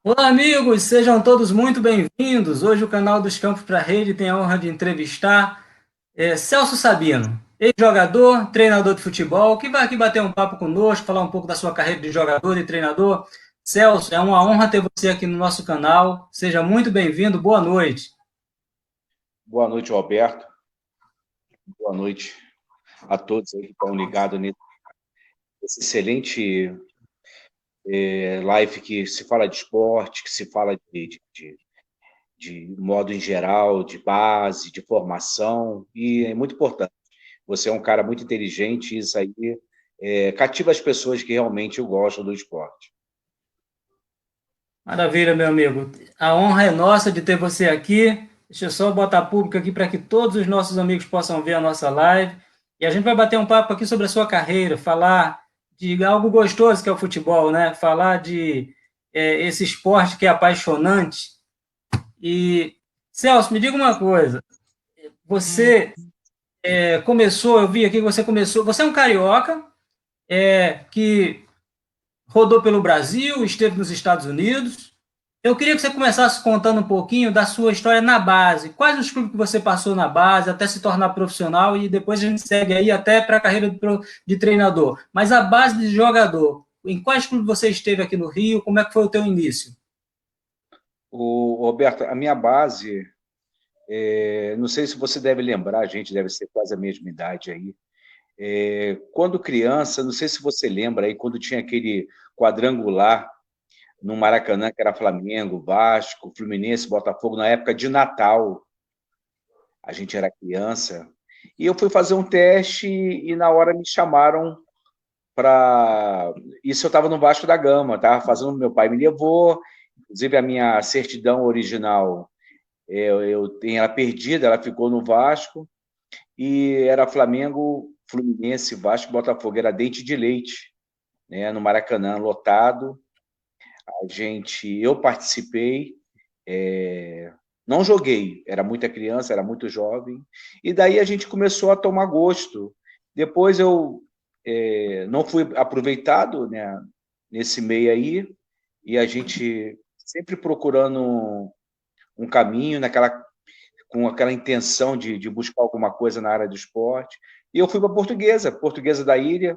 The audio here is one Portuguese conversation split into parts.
Olá, amigos, sejam todos muito bem-vindos. Hoje o canal dos Campos para a Rede tem a honra de entrevistar Celso Sabino, ex-jogador, treinador de futebol, que vai aqui bater um papo conosco, falar um pouco da sua carreira de jogador e treinador. Celso, é uma honra ter você aqui no nosso canal. Seja muito bem-vindo. Boa noite. Boa noite, Roberto. Boa noite a todos aí que estão ligados nesse excelente live que se fala de esporte, que se fala de modo em geral, de base, de formação, e é muito importante. Você é um cara muito inteligente e isso aí cativa as pessoas que realmente gostam do esporte. Maravilha, meu amigo. A honra é nossa de ter você aqui. Deixa eu só botar público aqui para que todos os nossos amigos possam ver a nossa live. E a gente vai bater um papo aqui sobre a sua carreira, falar de algo gostoso que é o futebol, né? Falar de esse esporte que é apaixonante. E, Celso, me diga uma coisa. Você começou, eu vi aqui que você começou. Você é um carioca que rodou pelo Brasil, esteve nos Estados Unidos. Eu queria que você começasse contando um pouquinho da sua história na base. Quais os clubes que você passou na base até se tornar profissional e depois a gente segue aí até para a carreira de treinador. Mas a base de jogador, em quais clubes você esteve aqui no Rio? Como é que foi o teu início? Roberto, a minha base, não sei se você deve lembrar, a gente deve ser quase a mesma idade aí. Quando criança, não sei se você lembra aí, quando tinha aquele quadrangular no Maracanã, que era Flamengo, Vasco, Fluminense, Botafogo, na época de Natal. A gente era criança. E eu fui fazer um teste e na hora me chamaram para. Isso eu estava no Vasco da Gama, estava fazendo. Meu pai me levou, inclusive a minha certidão original eu tenho ela perdida, ela ficou no Vasco, e era Flamengo, Fluminense, Vasco, Botafogo, era dente de leite, né, no Maracanã, lotado. Eu participei, não joguei, era muita criança, era muito jovem, e daí a gente começou a tomar gosto. Depois eu não fui aproveitado, né, nesse meio aí, e a gente sempre procurando um caminho, com aquela intenção de buscar alguma coisa na área do esporte. E eu fui para a Portuguesa da Ilha,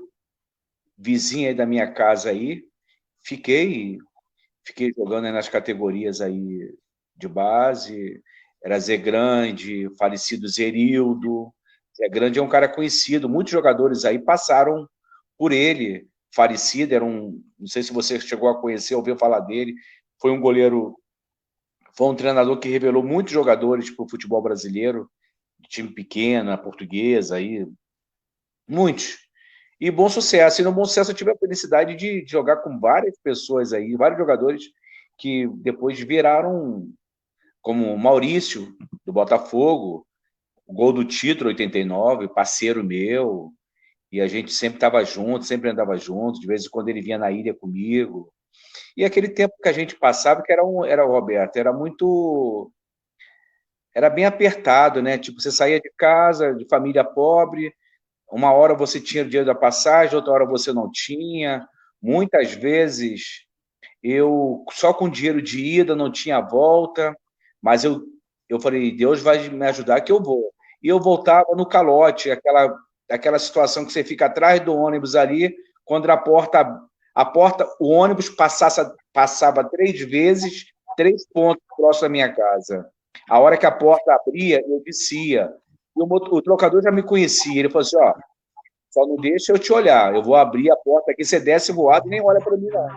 vizinha aí da minha casa aí, fiquei Fiquei jogando aí nas categorias aí de base, era Zé Grande, falecido Zerildo. Zé Grande é um cara conhecido, muitos jogadores aí passaram por ele. Falecido, não sei se você chegou a conhecer, ouviu falar dele, foi um goleiro, foi um treinador que revelou muitos jogadores para o futebol brasileiro, de time pequeno, a portuguesa, aí, muitos. E bom sucesso. E no bom sucesso eu tive a felicidade de jogar com várias pessoas aí, vários jogadores que depois viraram, como o Maurício, do Botafogo, o gol do título 89, parceiro meu, e a gente sempre estava junto, sempre andava junto, de vez em quando ele vinha na ilha comigo. E aquele tempo que a gente passava, que era Roberto, era bem apertado, né? Tipo, você saía de casa, de família pobre, uma hora você tinha o dinheiro da passagem, outra hora você não tinha. Muitas vezes eu só com dinheiro de ida não tinha volta, mas eu falei, Deus vai me ajudar que eu vou. E eu voltava no calote, aquela situação que você fica atrás do ônibus ali, quando o ônibus passava 3 vezes, 3 pontos próximo da minha casa. A hora que a porta abria, eu descia. E o trocador já me conhecia, ele falou assim, ó, só não deixa eu te olhar, eu vou abrir a porta aqui, você desce voado e nem olha para mim, não.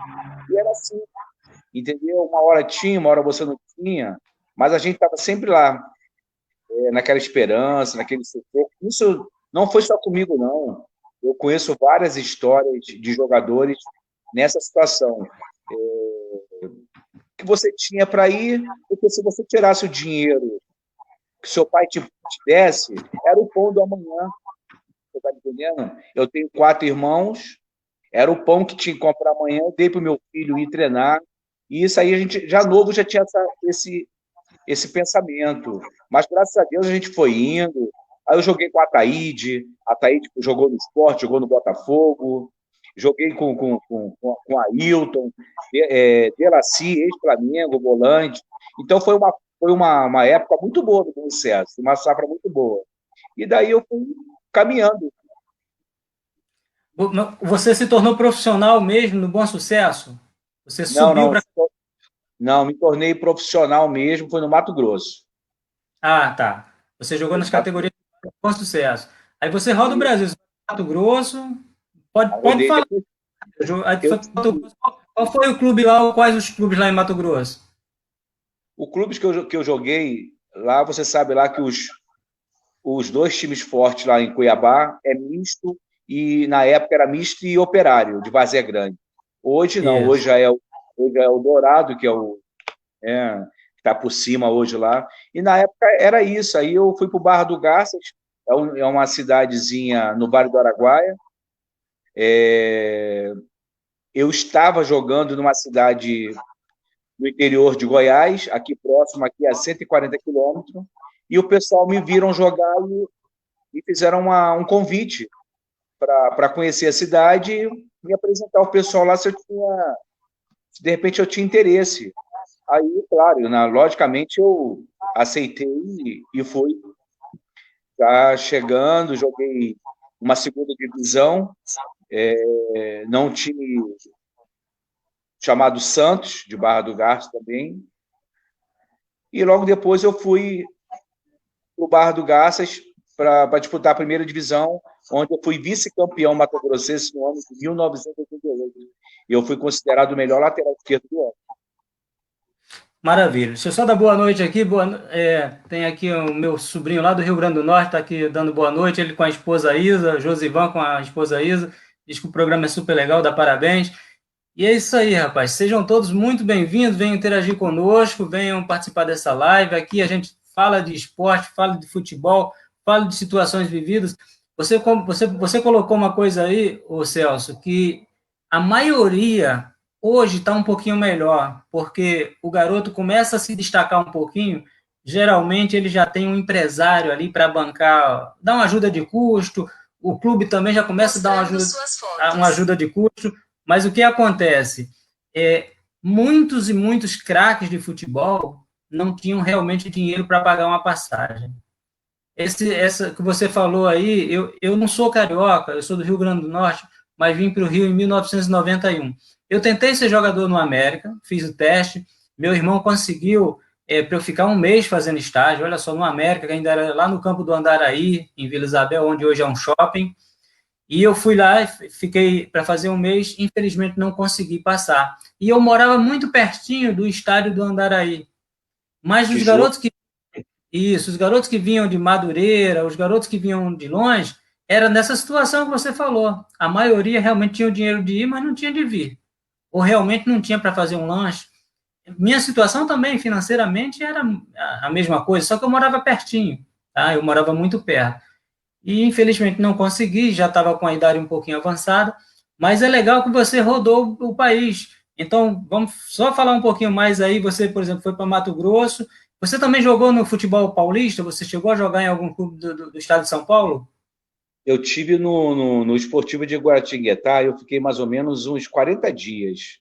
E era assim, entendeu? Uma hora tinha, uma hora você não tinha, mas a gente estava sempre lá, naquela esperança, naquele sufoco. Isso não foi só comigo, não. Eu conheço várias histórias de jogadores nessa situação. Que você tinha para ir, porque se você tirasse o dinheiro que seu pai te desse, era o pão do amanhã. Você está entendendo? Eu tenho 4 irmãos, era o pão que tinha que comprar amanhã, eu dei para o meu filho ir treinar, e isso aí a gente, já novo, já tinha esse pensamento. Mas, graças a Deus, a gente foi indo. Aí eu joguei com a Ataíde jogou no Sport, jogou no Botafogo, joguei com Ailton. Delacy, ex-Flamengo, volante. Então foi uma época muito boa do Bom Sucesso, uma safra muito boa. E daí eu fui caminhando. Você se tornou profissional mesmo no Bom Sucesso? Você Não, subiu não, para... não, me tornei profissional mesmo, foi no Mato Grosso. Ah, tá. Você jogou Foi nas no Mato categorias do Bom Sucesso. Aí você roda o Grosso. Brasil, você vai para Mato Grosso, pode Rodei falar. depois. Aí Eu, foi para Mato Grosso. Qual foi o clube lá, ou quais os clubes lá em Mato Grosso? o clube que eu joguei lá, você sabe lá que os dois times fortes lá em Cuiabá é misto, e na época era misto e operário, de Várzea Grande. Hoje não, Isso. hoje é o Dourado, que é o que está por cima hoje lá. E na época era isso. Aí eu fui para o Barra do Garças, é uma cidadezinha no Vale do Araguaia. Eu estava jogando numa cidade no interior de Goiás, aqui próximo, aqui a 140 quilômetros, e o pessoal me viram jogar e fizeram um convite para conhecer a cidade e me apresentar ao pessoal lá se de repente eu tinha interesse. Aí, claro, logicamente eu aceitei e fui. Já chegando, joguei uma segunda divisão, num time chamado Santos, de Barra do Garça também. E logo depois eu fui para o Barra do Garças para disputar a primeira divisão, onde eu fui vice-campeão mato-grossense no ano de 1988. E eu fui considerado o melhor lateral esquerdo do ano. Maravilha. Deixa eu só dar boa noite aqui. Tem aqui o meu sobrinho lá do Rio Grande do Norte, está aqui dando boa noite. Ele com a esposa Isa, Josivan com a esposa Isa. Diz que o programa é super legal, dá parabéns. E é isso aí, rapaz. Sejam todos muito bem-vindos, venham interagir conosco, venham participar dessa live. Aqui a gente fala de esporte, fala de futebol, fala de situações vividas. Você colocou uma coisa aí, ô Celso, que a maioria hoje está um pouquinho melhor, porque o garoto começa a se destacar um pouquinho, geralmente ele já tem um empresário ali para bancar, dar uma ajuda de custo, o clube também já começa a dar uma ajuda de custo, mas o que acontece? Muitos e muitos craques de futebol não tinham realmente dinheiro para pagar uma passagem. Essa que você falou aí, eu não sou carioca, eu sou do Rio Grande do Norte, mas vim para o Rio em 1991. Eu tentei ser jogador no América, fiz o teste, meu irmão conseguiu para eu ficar um mês fazendo estágio, olha só, no América, que ainda era lá no campo do Andaraí, em Vila Isabel, onde hoje é um shopping, e eu fui lá, fiquei para fazer um mês, infelizmente não consegui passar. E eu morava muito pertinho do estádio do Andaraí. Mas os Tijuca. garotos que os garotos que vinham de Madureira, os garotos que vinham de longe, era nessa situação que você falou. A maioria realmente tinha o dinheiro de ir, mas não tinha de vir. Ou realmente não tinha para fazer um lanche. Minha situação também, financeiramente, era a mesma coisa, só que eu morava pertinho, tá? Eu morava muito perto. E, infelizmente, não consegui, já estava com a idade um pouquinho avançada, mas é legal que você rodou o país. Então, vamos só falar um pouquinho mais aí. Você, por exemplo, foi para Mato Grosso. Você também jogou no futebol paulista? Você chegou a jogar em algum clube do estado de São Paulo? Eu tive no Esportivo de Guaratinguetá, eu fiquei mais ou menos uns 40 dias.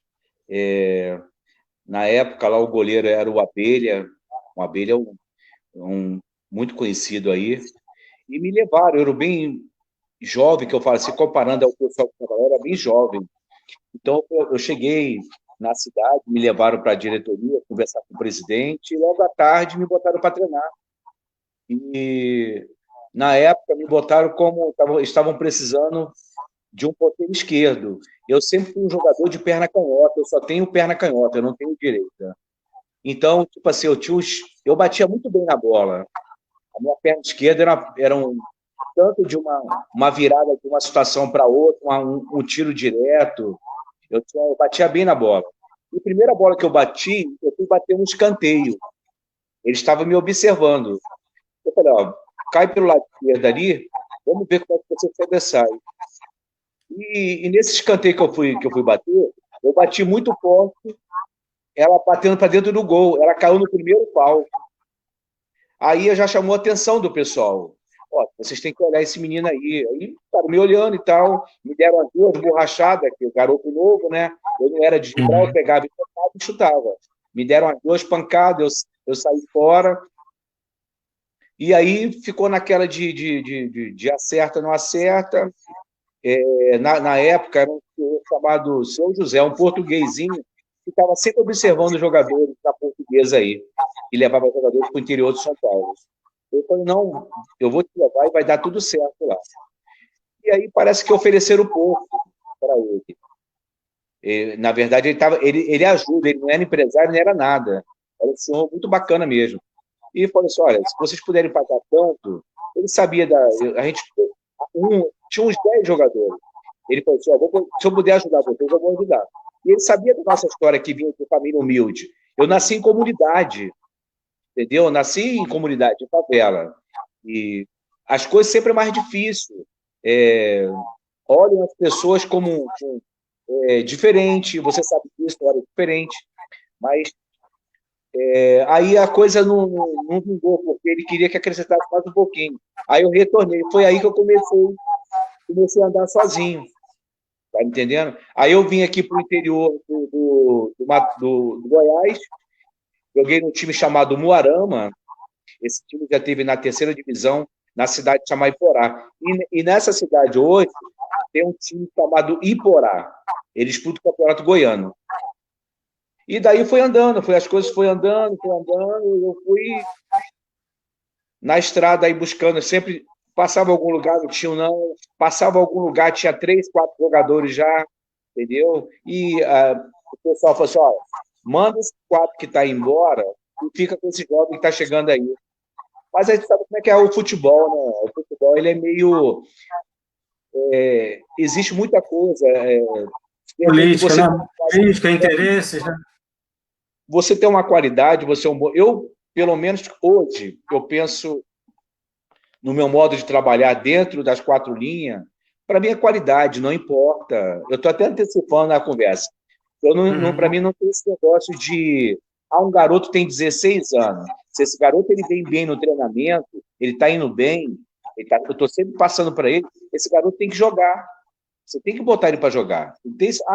Na época lá o goleiro era o Abelha, o Abelha é um muito conhecido aí, e me levaram, eu era bem jovem, que eu falo assim, comparando ao pessoal que trabalhava, eu era bem jovem. Então eu cheguei na cidade, me levaram para a diretoria, conversar com o presidente, e logo à tarde me botaram para treinar. E na época me botaram como estavam precisando de um ponteiro esquerdo. Eu sempre fui um jogador de perna canhota, eu só tenho perna canhota, eu não tenho direita. Então, tipo assim, eu batia muito bem na bola. A minha perna esquerda era um tanto de uma virada de uma situação para outra, um tiro direto. Eu batia bem na bola. E a primeira bola que eu bati, eu fui bater um escanteio. Eles estavam me observando. Eu falei, ó, cai pelo lado esquerdo ali, vamos ver como é que você sobressai. E nesse escanteio que eu fui bater, eu bati muito forte, ela batendo para dentro do gol, ela caiu no primeiro pau. Aí já chamou a atenção do pessoal. ó, vocês têm que olhar esse menino aí. Aí, cara, me olhando e tal, me deram as duas borrachadas, que o garoto novo, né? Eu não era de driblar, eu Uhum. pegava e chutava. Me deram as duas pancadas, eu saí fora. E aí ficou naquela de acerta, não acerta. Na época, era um senhor chamado Seu José, um portuguesinho, que estava sempre observando os jogadores da portuguesa aí, e levava jogadores para o interior de São Paulo. Eu falei, não, eu vou te levar e vai dar tudo certo lá. E aí parece que ofereceram pouco para ele. Na verdade, ele ajuda, ele não era empresário, nem era nada. Era um senhor muito bacana mesmo. E falou assim, olha, se vocês puderem pagar tanto, ele sabia a gente tinha uns 10 jogadores. Ele falou assim, se eu puder ajudar vocês, eu vou ajudar. E ele sabia da nossa história que vinha de família humilde. Eu nasci em comunidade, entendeu? Eu nasci em comunidade, em favela. E as coisas sempre é mais difícil. Olham as pessoas como diferente, você sabe disso, olha diferente. Mas aí a coisa não vingou, porque ele queria que acrescentasse mais um pouquinho. Aí eu retornei. Foi aí que eu comecei a andar sozinho. Tá entendendo? Aí eu vim aqui para o interior do Goiás, joguei num time chamado Muarama. Esse time já teve na terceira divisão, na cidade de Iporá. E nessa cidade hoje tem um time chamado Iporá. Ele disputa o campeonato goiano. E daí as coisas foi andando, eu fui na estrada aí buscando, sempre passava algum lugar, não tinha não, passava algum lugar, tinha 3, 4 jogadores já, entendeu? E o pessoal falou assim, ó, manda os 4 que tá embora e fica com esse jovem que está chegando aí. Mas a gente sabe como é que é o futebol, né? O futebol, ele é meio... existe muita coisa. De repente, Política, né? Política, interesses, né? você tem uma qualidade, você é um bom... Eu, pelo menos hoje, eu penso no meu modo de trabalhar dentro das 4 linhas, para mim é qualidade, não importa. Eu estou até antecipando a conversa. Para Uhum. mim não tem esse negócio de um garoto tem 16 anos. Se esse garoto ele vem bem no treinamento, ele está indo bem, eu estou sempre passando para ele, esse garoto tem que jogar. Você tem que botar ele para jogar.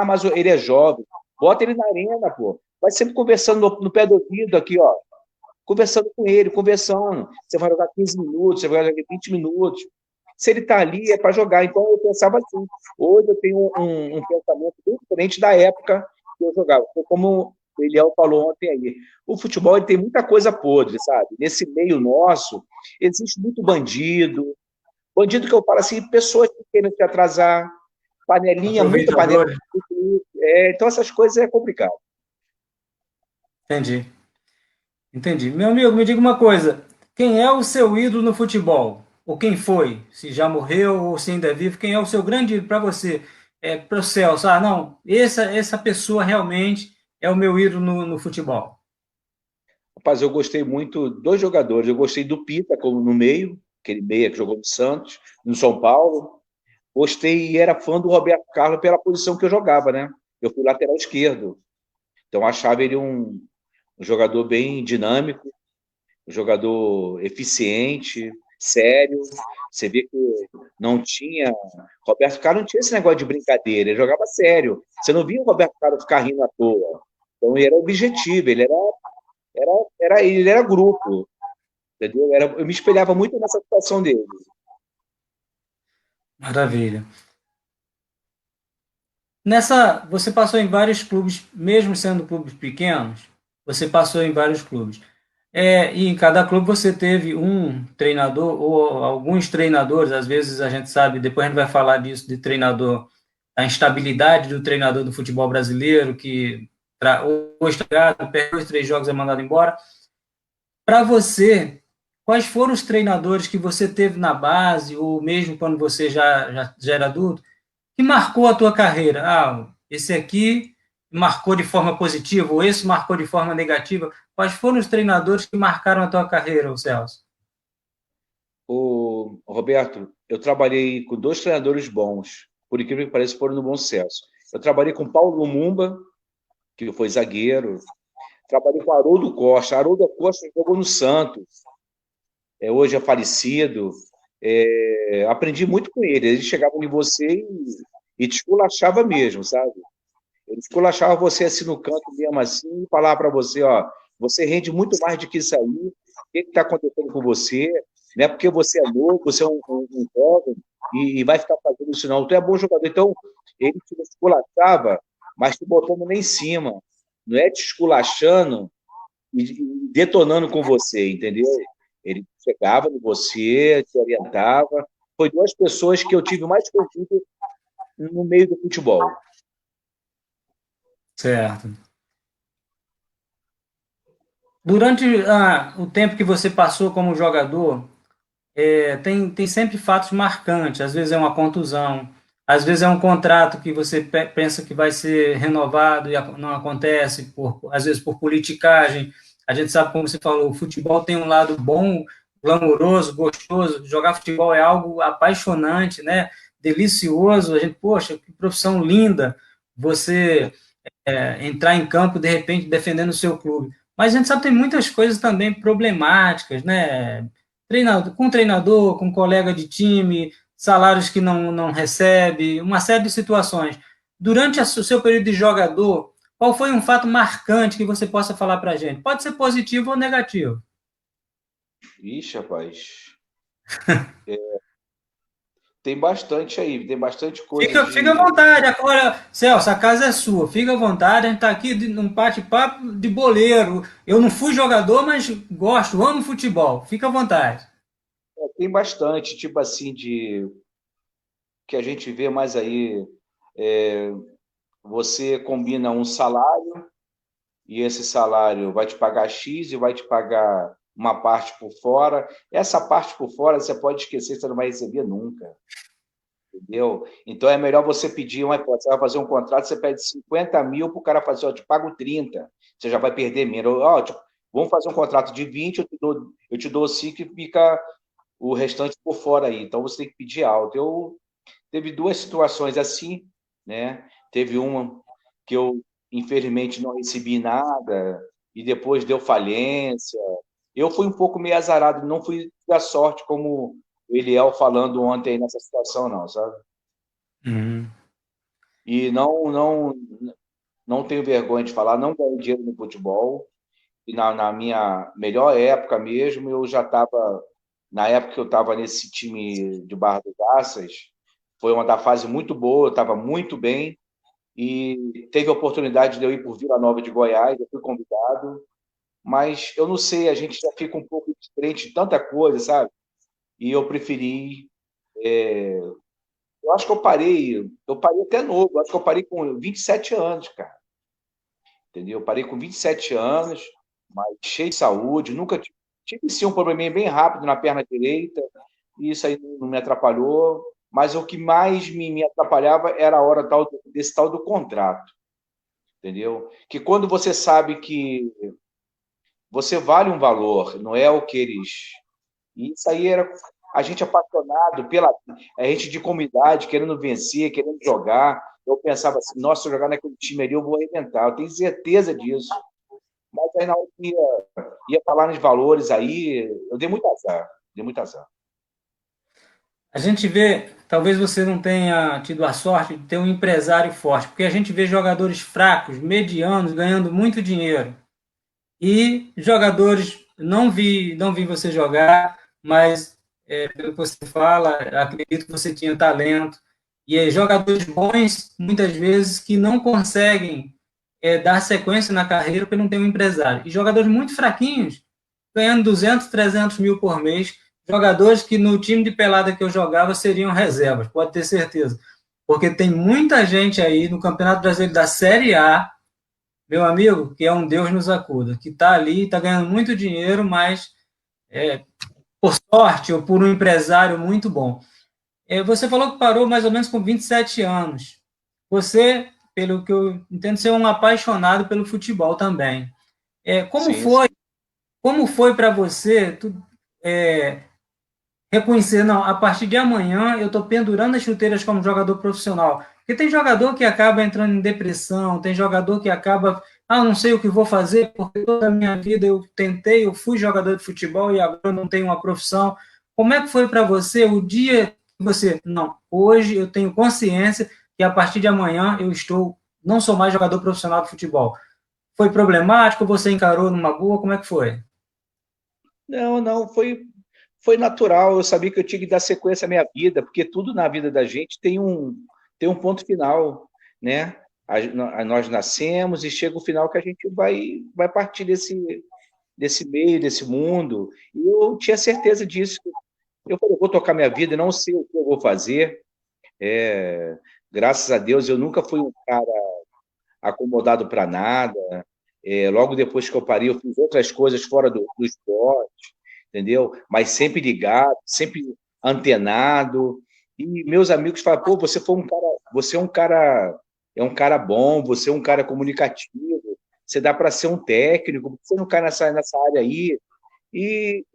Mas ele é jovem. Bota ele na arena, pô. Vai sempre conversando no pé do ouvido aqui, ó. Conversando com ele, conversando. Você vai jogar 15 minutos, você vai jogar 20 minutos. Se ele está ali, é para jogar. Então, eu pensava assim. Hoje eu tenho um pensamento bem diferente da época que eu jogava. Como o Eliel falou ontem aí. O futebol ele tem muita coisa podre, sabe? Nesse meio nosso, existe muito bandido. Bandido que eu falo assim, pessoas que querem te atrasar, panelinha, muita panela. Aproveitadores. Então, essas coisas é complicado. Entendi. Entendi. Meu amigo, me diga uma coisa. Quem é o seu ídolo no futebol? Ou quem foi? Se já morreu ou se ainda é vivo, quem é o seu grande ídolo para você? Para o Celso. Ah, não, essa pessoa realmente é o meu ídolo no futebol. Rapaz, eu gostei muito dos jogadores. Eu gostei do Pita, como no meio, aquele meia que jogou no Santos, no São Paulo. Gostei e era fã do Roberto Carlos pela posição que eu jogava, né? Eu fui lateral esquerdo. Então, achava ele um jogador bem dinâmico, um jogador eficiente, sério. Você vê que não tinha... Roberto Carlos não tinha esse negócio de brincadeira, ele jogava sério. Você não via o Roberto Carlos ficar rindo à toa. Então, ele era objetivo, ele era grupo, entendeu? Eu me espelhava muito nessa situação dele. Maravilha. Você passou em vários clubes, mesmo sendo clubes pequenos, você passou em vários clubes. E em cada clube você teve um treinador ou alguns treinadores, às vezes a gente sabe, depois a gente vai falar disso, de treinador, a instabilidade do treinador do futebol brasileiro, que hoje está perde 2, 3 jogos é mandado embora. Para você, quais foram os treinadores que você teve na base, ou mesmo quando você já era adulto, que marcou a tua carreira? Ah, esse aqui marcou de forma positiva, ou esse marcou de forma negativa. Quais foram os treinadores que marcaram a tua carreira, Celso? O Roberto, eu trabalhei com 2 treinadores bons, por incrível que pareça, foram no bom sucesso. Eu trabalhei com Paulo Lumumba, que foi zagueiro. Trabalhei com Haroldo Costa. Haroldo Costa jogou no Santos. Hoje é falecido. aprendi muito com ele. Ele chegava em você e te esculachava mesmo, sabe? Ele esculachava você assim no canto mesmo assim e falava para você, ó, você rende muito mais do que isso aí, o que está acontecendo com você? Não é porque você é novo, você é um jovem e vai ficar fazendo isso não. Tu é bom jogador. Então, ele te esculachava, mas te botando lá em cima. Não é te esculachando e detonando com você, entendeu? Ele chegava em você, te orientava. Foi duas pessoas que eu tive mais convívio no meio do futebol. Certo. Durante o tempo que você passou como jogador, tem sempre fatos marcantes. Às vezes é uma contusão, às vezes é um contrato que você pensa que vai ser renovado e não acontece, às vezes por politicagem. A gente sabe, como você falou, o futebol tem um lado bom, glamouroso, gostoso. Jogar futebol é algo apaixonante, né? Delicioso. A gente, poxa, que profissão linda você entrar em campo, de repente, defendendo o seu clube. Mas a gente sabe que tem muitas coisas também problemáticas, né? Treinador, com colega de time, salários que não recebe, uma série de situações. Durante o seu período de jogador, qual foi um fato marcante que você possa falar para a gente? Pode ser positivo ou negativo. Ixi, rapaz. Tem bastante aí, tem bastante coisa Fica à de. vontade. Agora, Celso, a casa é sua. Fica à vontade. A gente está aqui num bate-papo de boleiro. Eu não fui jogador, mas gosto, amo futebol. Fica à vontade. Tem bastante, tipo assim, de que a gente vê mais aí. é, Você combina um salário e esse salário vai te pagar X e vai te pagar uma parte por fora. Essa parte por fora você pode esquecer, você não vai receber nunca. Entendeu? Então é melhor você pedir uma hipótese. Você vai fazer um contrato, você pede 50 mil para o cara fazer, ó, eu te pago 30, você já vai perder menos. Ó, tipo, vamos fazer um contrato de 20, eu te dou 5 e fica o restante por fora aí. Então você tem que pedir alto. Teve duas situações assim, né? Teve uma que eu, infelizmente, não recebi nada e depois deu falência. Eu fui um pouco meio azarado, não fui da sorte como o Eliel falando ontem nessa situação, não, sabe? Uhum. E não tenho vergonha de falar, não ganhei dinheiro no futebol. E na minha melhor época mesmo, eu já estava, na época que eu estava nesse time de Barra do Garças, foi uma da fase muito boa, eu estava muito bem, e teve a oportunidade de eu ir por Vila Nova de Goiás, eu fui convidado, mas eu não sei, a gente já fica um pouco diferente de tanta coisa, sabe? E eu preferi. Eu acho que eu parei até novo, eu acho que eu parei com 27 anos, cara. Entendeu? Eu parei com 27 anos, mas cheio de saúde, nunca tive sim um probleminha bem rápido na perna direita, e isso aí não me atrapalhou, mas o que mais me atrapalhava era a hora desse tal do contrato, entendeu? Que quando você sabe que você vale um valor, não é o que eles. E isso aí era a gente apaixonado a gente de comunidade, querendo vencer, querendo jogar. Eu pensava assim, nossa, se eu jogar naquele time ali, eu vou arrebentar, eu tenho certeza disso. Mas aí na hora que ia falar nos valores aí, eu dei muito azar, dei muito azar. A gente vê, talvez você não tenha tido a sorte de ter um empresário forte, porque a gente vê jogadores fracos, medianos, ganhando muito dinheiro. E jogadores, não vi você jogar, mas pelo que você fala, acredito que você tinha talento. E jogadores bons, muitas vezes, que não conseguem dar sequência na carreira porque não tem um empresário. E jogadores muito fraquinhos, ganhando 200, 300 mil por mês, jogadores que no time de pelada que eu jogava seriam reservas, pode ter certeza. Porque tem muita gente aí no Campeonato Brasileiro da Série A, meu amigo, que é um Deus nos acuda, que está ali, está ganhando muito dinheiro, mas por sorte ou por um empresário muito bom. Você falou que parou mais ou menos com 27 anos. Você, pelo que eu entendo, ser um apaixonado pelo futebol também. Como Sim, foi, sim. como foi para você reconhecer, não, a partir de amanhã eu estou pendurando as chuteiras como jogador profissional? Porque tem jogador que acaba entrando em depressão, tem jogador que acaba, não sei o que vou fazer, porque toda a minha vida eu tentei, eu fui jogador de futebol e agora eu não tenho uma profissão. Como é que foi para você o dia que você, não, hoje eu tenho consciência que a partir de amanhã não sou mais jogador profissional de futebol? Foi problemático? Você encarou numa boa? Como é que foi? Não, não, foi natural. Eu sabia que eu tinha que dar sequência à minha vida, porque tudo na vida da gente tem um ponto final, né? Nós nascemos e chega o final que a gente vai partir desse meio, desse mundo. E eu tinha certeza disso. Eu falei, eu vou tocar minha vida, não sei o que eu vou fazer. Graças a Deus, eu nunca fui um cara acomodado para nada. Logo depois que eu parei, eu fiz outras coisas fora do esporte, entendeu? Mas sempre ligado, sempre antenado. E meus amigos falam, pô, você é um cara bom, você é um cara comunicativo, você dá para ser um técnico, você não cai nessa área aí. E,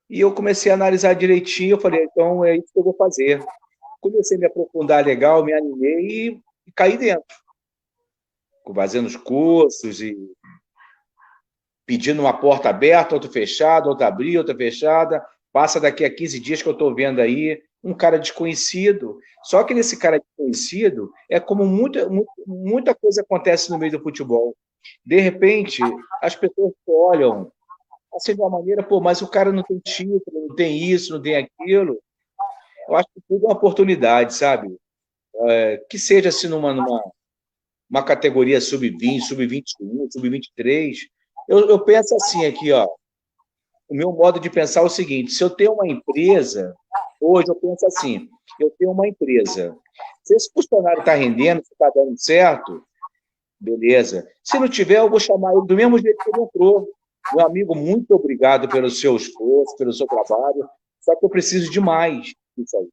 e eu comecei a analisar direitinho, eu falei, então é isso que eu vou fazer. Comecei a me aprofundar legal, me animei e caí dentro, fazendo os cursos e pedindo uma porta aberta, outra fechada, outra abrir, outra fechada. Passa daqui a 15 dias que eu estou vendo aí um cara desconhecido. Só que nesse cara desconhecido é como muita coisa acontece no meio do futebol. De repente, as pessoas olham assim de uma maneira, pô, mas o cara não tem título, não tem isso, não tem aquilo. Eu acho que tudo é uma oportunidade, sabe? Que seja assim numa categoria sub-20, sub-21, sub-23. Eu penso assim aqui, ó. O meu modo de pensar é o seguinte: se eu tenho uma empresa, hoje eu penso assim, eu tenho uma empresa. Se esse funcionário está rendendo, se está dando certo, beleza. Se não tiver, eu vou chamar ele do mesmo jeito que ele entrou. Meu amigo, muito obrigado pelo seu esforço, pelo seu trabalho, só que eu preciso de mais disso aí.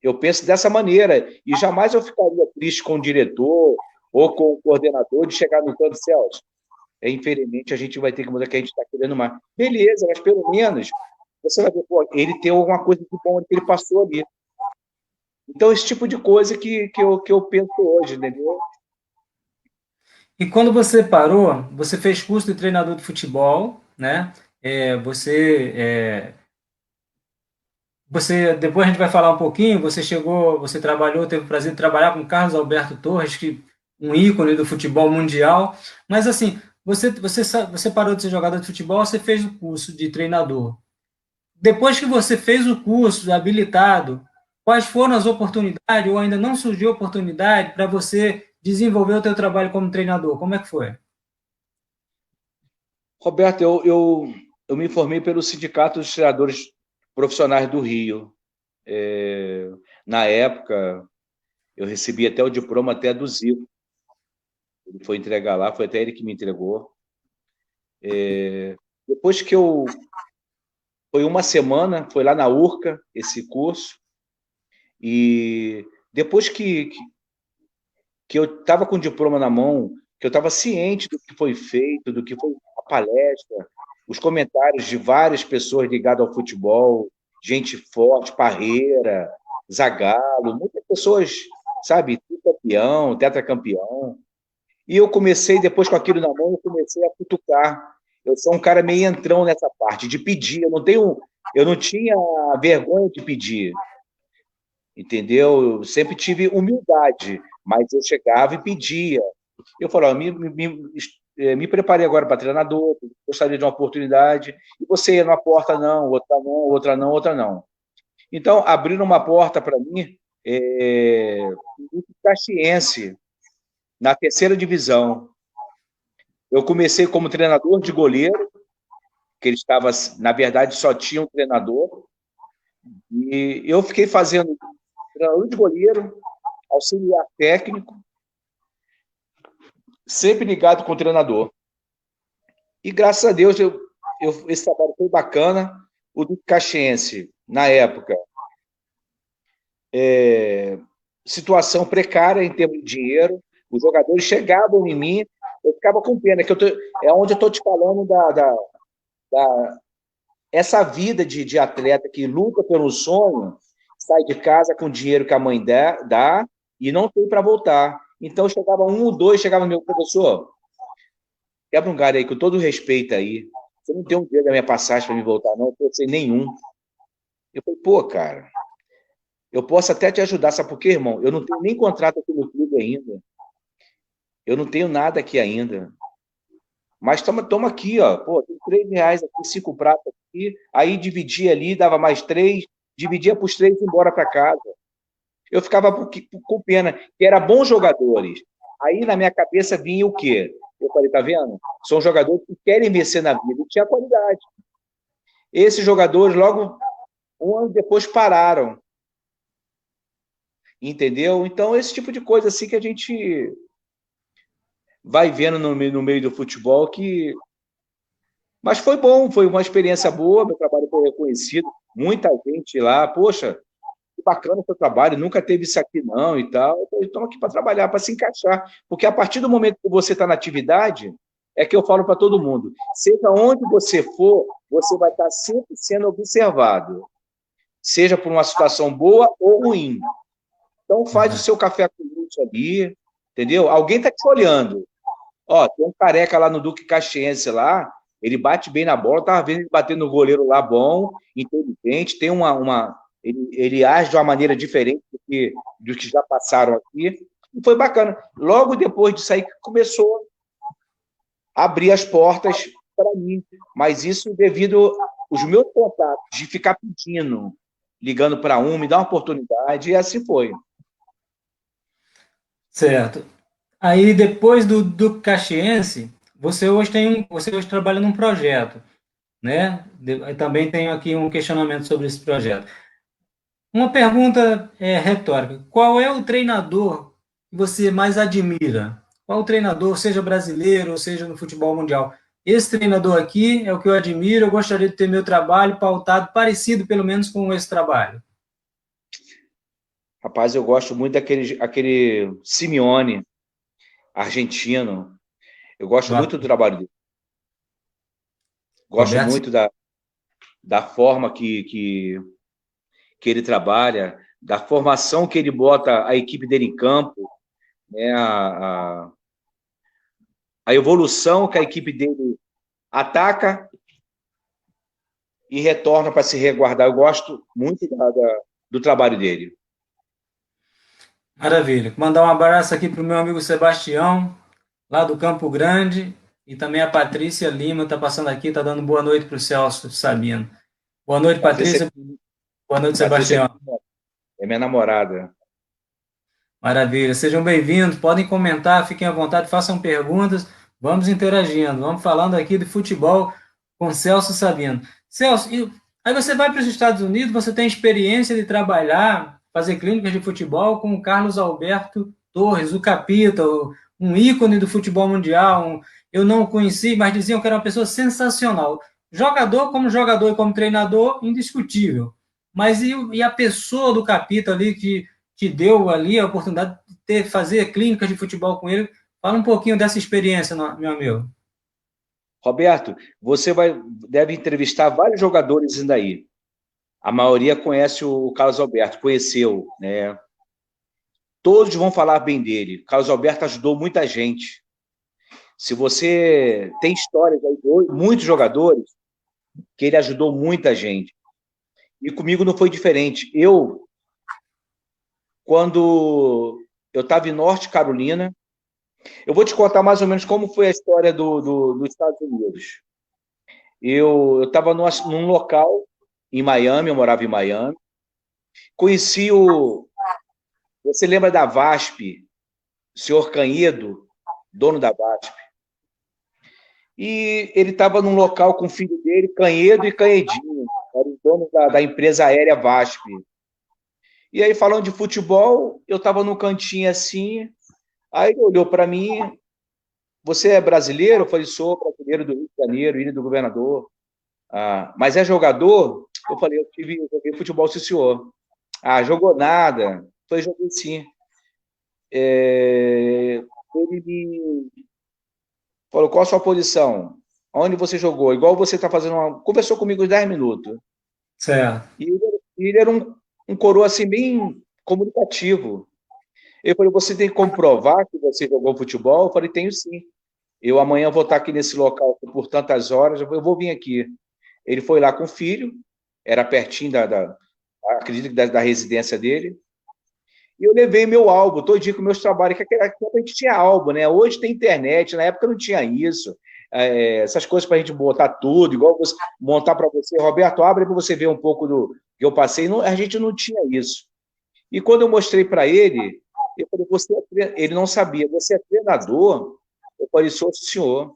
Eu penso dessa maneira, e jamais eu ficaria triste com o diretor ou com o coordenador de chegar no canto, Celso. Infelizmente, a gente vai ter que mudar, que a gente está querendo mais. Beleza, mas pelo menos você vai ver, pô, ele tem alguma coisa de bom que ele passou ali. Então, esse tipo de coisa que eu penso hoje, entendeu? E quando você parou, você fez curso de treinador de futebol, né? Você depois a gente vai falar um pouquinho. Você trabalhou, teve o prazer de trabalhar com Carlos Alberto Torres, que um ícone do futebol mundial. Mas assim, você parou de ser jogador de futebol, você fez o curso de treinador. Depois que você fez o curso habilitado, quais foram as oportunidades ou ainda não surgiu oportunidade para você desenvolver o teu trabalho como treinador? Como é que foi? Roberto, eu me formei pelo Sindicato dos Treinadores Profissionais do Rio. Na época, eu recebi até o diploma até do Zico. Ele foi entregar lá, foi até ele que me entregou. Depois que foi uma semana, foi lá na URCA, esse curso, e depois que eu estava com o diploma na mão, que eu estava ciente do que foi feito, do que foi a palestra, os comentários de várias pessoas ligadas ao futebol, gente forte, Parreira, Zagallo, muitas pessoas, sabe, campeão, tetracampeão. E eu comecei, depois com aquilo na mão, eu comecei a cutucar. Eu sou um cara meio entrão nessa parte, de pedir. Eu não tinha vergonha de pedir, entendeu? Eu sempre tive humildade, mas eu chegava e pedia. Eu falava, me preparei agora para treinador, gostaria de uma oportunidade, e você ia numa porta, não, outra não, outra não, outra não. Então, abriram uma porta para mim, no Caxiense, na terceira divisão. Eu comecei como treinador de goleiro, que ele estava, na verdade, só tinha um treinador, e eu fiquei fazendo treinador de goleiro, auxiliar técnico, sempre ligado com o treinador. E graças a Deus, esse trabalho foi bacana. O do Caxiense, na época, situação precária em termos de dinheiro, os jogadores chegavam em mim, eu ficava com pena, é onde eu estou te falando essa vida de atleta que luta pelo sonho, sai de casa com o dinheiro que a mãe dá e não tem para voltar. Então, chegava um ou dois, chegava meu professor, quebra um galho aí, com todo respeito aí. você não tem um dia da minha passagem para me voltar, não? Eu falei, sem nenhum. Eu falei, pô, cara, eu posso até te ajudar, sabe por quê, irmão? Eu não tenho nem contrato aqui no clube ainda. Eu não tenho nada aqui ainda. Mas toma aqui, ó. Pô, tem R$ 3 aqui, 5 pratos aqui. Aí dividia ali, dava mais 3, dividia para os 3 e ia embora para casa. Eu ficava com pena, que eram bons jogadores. Aí na minha cabeça vinha o quê? Eu falei, tá vendo? São jogadores que querem vencer na vida e tinha qualidade. Esses jogadores, logo um ano depois, pararam. Entendeu? Então, esse tipo de coisa assim que a gente vai vendo no meio do futebol que. Mas foi bom, foi uma experiência boa, meu trabalho foi reconhecido, muita gente lá, poxa, que bacana o seu trabalho, nunca teve isso aqui não e tal. Eu estou aqui para trabalhar, para se encaixar, porque a partir do momento que você está na atividade, é que eu falo para todo mundo, seja onde você for, você vai estar sempre sendo observado, seja por uma situação boa ou ruim. Então faz o seu café com leite ali, entendeu? Alguém está te olhando. Ó, tem um careca lá no Duque Caxiense lá, ele bate bem na bola, tava vendo ele batendo no goleiro lá bom, inteligente, tem ele age de uma maneira diferente dos que já passaram aqui, e foi bacana. Logo depois disso aí que começou a abrir as portas para mim, mas isso devido aos meus contatos, de ficar pedindo, ligando para me dar uma oportunidade, e assim foi. Certo. Aí, depois do Caxiense, você hoje trabalha num projeto, né? Eu também tenho aqui um questionamento sobre esse projeto. Uma pergunta retórica. Qual é o treinador que você mais admira? Qual o treinador, seja brasileiro ou seja no futebol mundial? Esse treinador aqui é o que eu admiro, eu gostaria de ter meu trabalho pautado, parecido pelo menos com esse trabalho. Rapaz, eu gosto muito aquele Simeone, argentino. Eu gosto muito do trabalho dele. Gosto Roberto, muito da forma que ele trabalha, da formação que ele bota a equipe dele em campo, né? A evolução que a equipe dele ataca e retorna para se resguardar. Eu gosto muito do trabalho dele. maravilha. Mandar um abraço aqui para o meu amigo Sebastião, lá do Campo Grande, e também a Patrícia Lima está passando aqui, está dando boa noite para o Celso Sabino. Boa noite, Patrícia, Patrícia. Boa noite, Patrícia Sebastião. é minha namorada. Maravilha. Sejam bem-vindos, podem comentar, fiquem à vontade, façam perguntas, vamos interagindo, vamos falando aqui de futebol com Celso Sabino. Celso, aí você vai para os Estados Unidos, você tem experiência de trabalhar, fazer clínicas de futebol com o Carlos Alberto Torres, o Capita, um ícone do futebol mundial. Eu não o conheci, mas diziam que era uma pessoa sensacional. Jogador e como treinador, indiscutível. Mas e a pessoa do Capita ali que te deu ali a oportunidade de fazer clínicas de futebol com ele? Fala um pouquinho dessa experiência, meu amigo. Roberto, você deve entrevistar vários jogadores ainda aí. A maioria conhece o Carlos Alberto, conheceu, né? Todos vão falar bem dele. Carlos Alberto ajudou muita gente. Se você tem histórias aí de muitos jogadores que ele ajudou muita gente. E comigo não foi diferente. Quando eu estava em Norte Carolina, eu vou te contar mais ou menos como foi a história dos Estados Unidos. Eu estava num local em Miami, eu morava em Miami. Conheci Você lembra da VASP, o senhor Canhedo, dono da VASP? E ele estava num local com o filho dele, Canhedo e Canhedinho, era o dono da empresa aérea VASP. E aí, falando de futebol, eu estava num cantinho assim, aí ele olhou para mim, você é brasileiro? Eu falei, sou brasileiro do Rio de Janeiro, Ilha do Governador. Ah, mas é jogador? Eu falei, eu joguei futebol, sim, senhor. Ah, jogou nada. Eu falei, joguei sim. Ele me falou, qual a sua posição? Onde você jogou? Igual você está fazendo Conversou comigo uns 10 minutos. Certo. E ele era um coroa assim, bem comunicativo. Eu falei, você tem que comprovar que você jogou futebol? Eu falei, tenho sim. eu amanhã vou estar aqui nesse local por tantas horas, eu vou vir aqui. Ele foi lá com o filho, era pertinho acredito que da residência dele, e eu levei meu álbum, todo dia com meus trabalhos, que naquela época a gente tinha álbum, né? Hoje tem internet, na época não tinha isso. Essas coisas para a gente botar tudo, igual você, montar para você. Roberto, abre para você ver um pouco do que eu passei. Não, a gente não tinha isso. E quando eu mostrei para ele, eu falei, ele não sabia, você é treinador? Eu falei, sou senhor.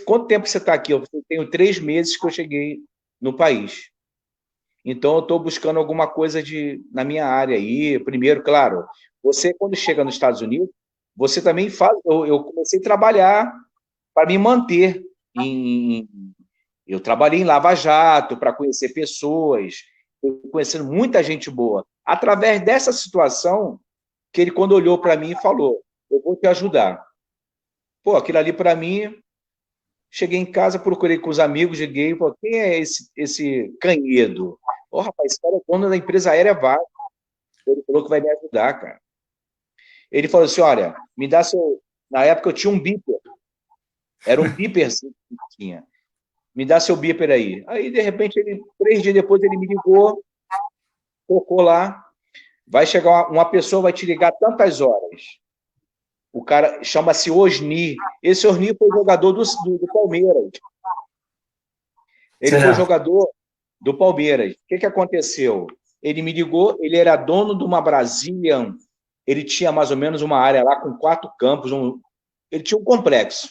Quanto tempo você está aqui? Eu tenho 3 meses que eu cheguei no país. Então, eu estou buscando alguma coisa na minha área aí. Primeiro, claro, você, quando chega nos Estados Unidos, você também faz. Eu comecei a trabalhar para me manter. Eu trabalhei em Lava Jato para conhecer pessoas, conhecendo muita gente boa. Através dessa situação, que ele, quando olhou para mim, falou: eu vou te ajudar. Pô, aquilo ali para mim. Cheguei em casa, procurei com os amigos, liguei, falei, quem é esse Canhedo? Ô, rapaz, esse cara é dono da empresa aérea Vaga. Ele falou que vai me ajudar, cara. Ele falou assim, olha, me dá seu... Na época eu tinha um beeper. Era um beeper assim, que tinha. Me dá seu beeper aí. Aí, de repente, 3 dias depois, ele me ligou, tocou lá. Vai chegar uma pessoa, vai te ligar tantas horas. O cara chama-se Osni. Esse Osni foi jogador do Palmeiras. Ele foi jogador do Palmeiras. O que aconteceu? Ele me ligou, ele era dono de uma Brazilian, ele tinha mais ou menos uma área lá com 4 campos, ele tinha um complexo.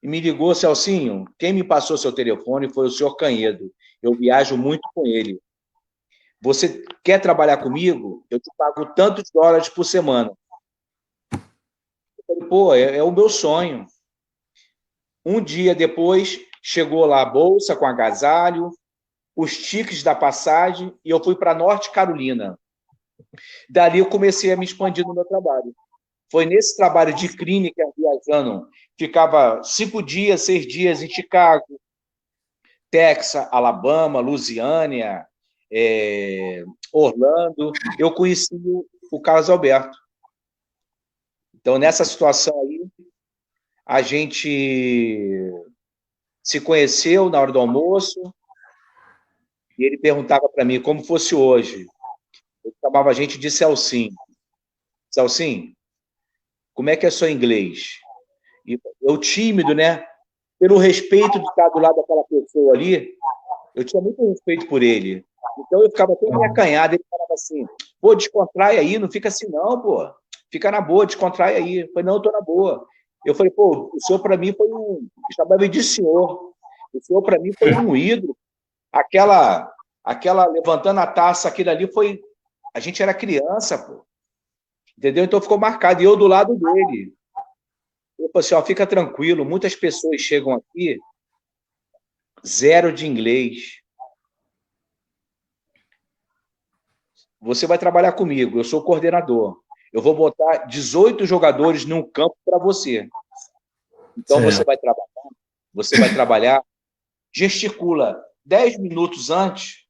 E me ligou, Celcinho, quem me passou seu telefone foi o senhor Canhedo. Eu viajo muito com ele. Você quer trabalhar comigo? Eu te pago tantos dólares por semana. Eu falei, pô, é o meu sonho. Um dia depois, chegou lá a bolsa com agasalho, os tickets da passagem, e eu fui para Norte Carolina. Dali eu comecei a me expandir no meu trabalho. Foi nesse trabalho de clínica, viajando, ficava 5 dias, 6 dias em Chicago, Texas, Alabama, Louisiana, Orlando. Eu conheci o Carlos Alberto. Então, nessa situação aí, a gente se conheceu na hora do almoço, e ele perguntava para mim como fosse hoje. Ele chamava a gente de Celcinho. Celcinho, como é que é seu inglês? E eu tímido, né? Pelo respeito de estar do lado daquela pessoa ali, eu tinha muito respeito por ele. Então eu ficava todo meio acanhado, ele falava assim, pô, descontrai aí, não fica assim não, pô. Fica na boa, descontrai aí. Eu falei, não, eu tô na boa. Eu falei, pô, o senhor para mim foi chamava de senhor. O senhor para mim foi um ídolo. Aquela levantando a taça, aquilo ali foi... A gente era criança, pô. Entendeu? Então ficou marcado. E eu do lado dele. Eu falei assim, ó, fica tranquilo, muitas pessoas chegam aqui, 0 de inglês. Você vai trabalhar comigo, eu sou coordenador. Eu vou botar 18 jogadores num campo para você. Então você vai trabalhar, gesticula 10 minutos antes,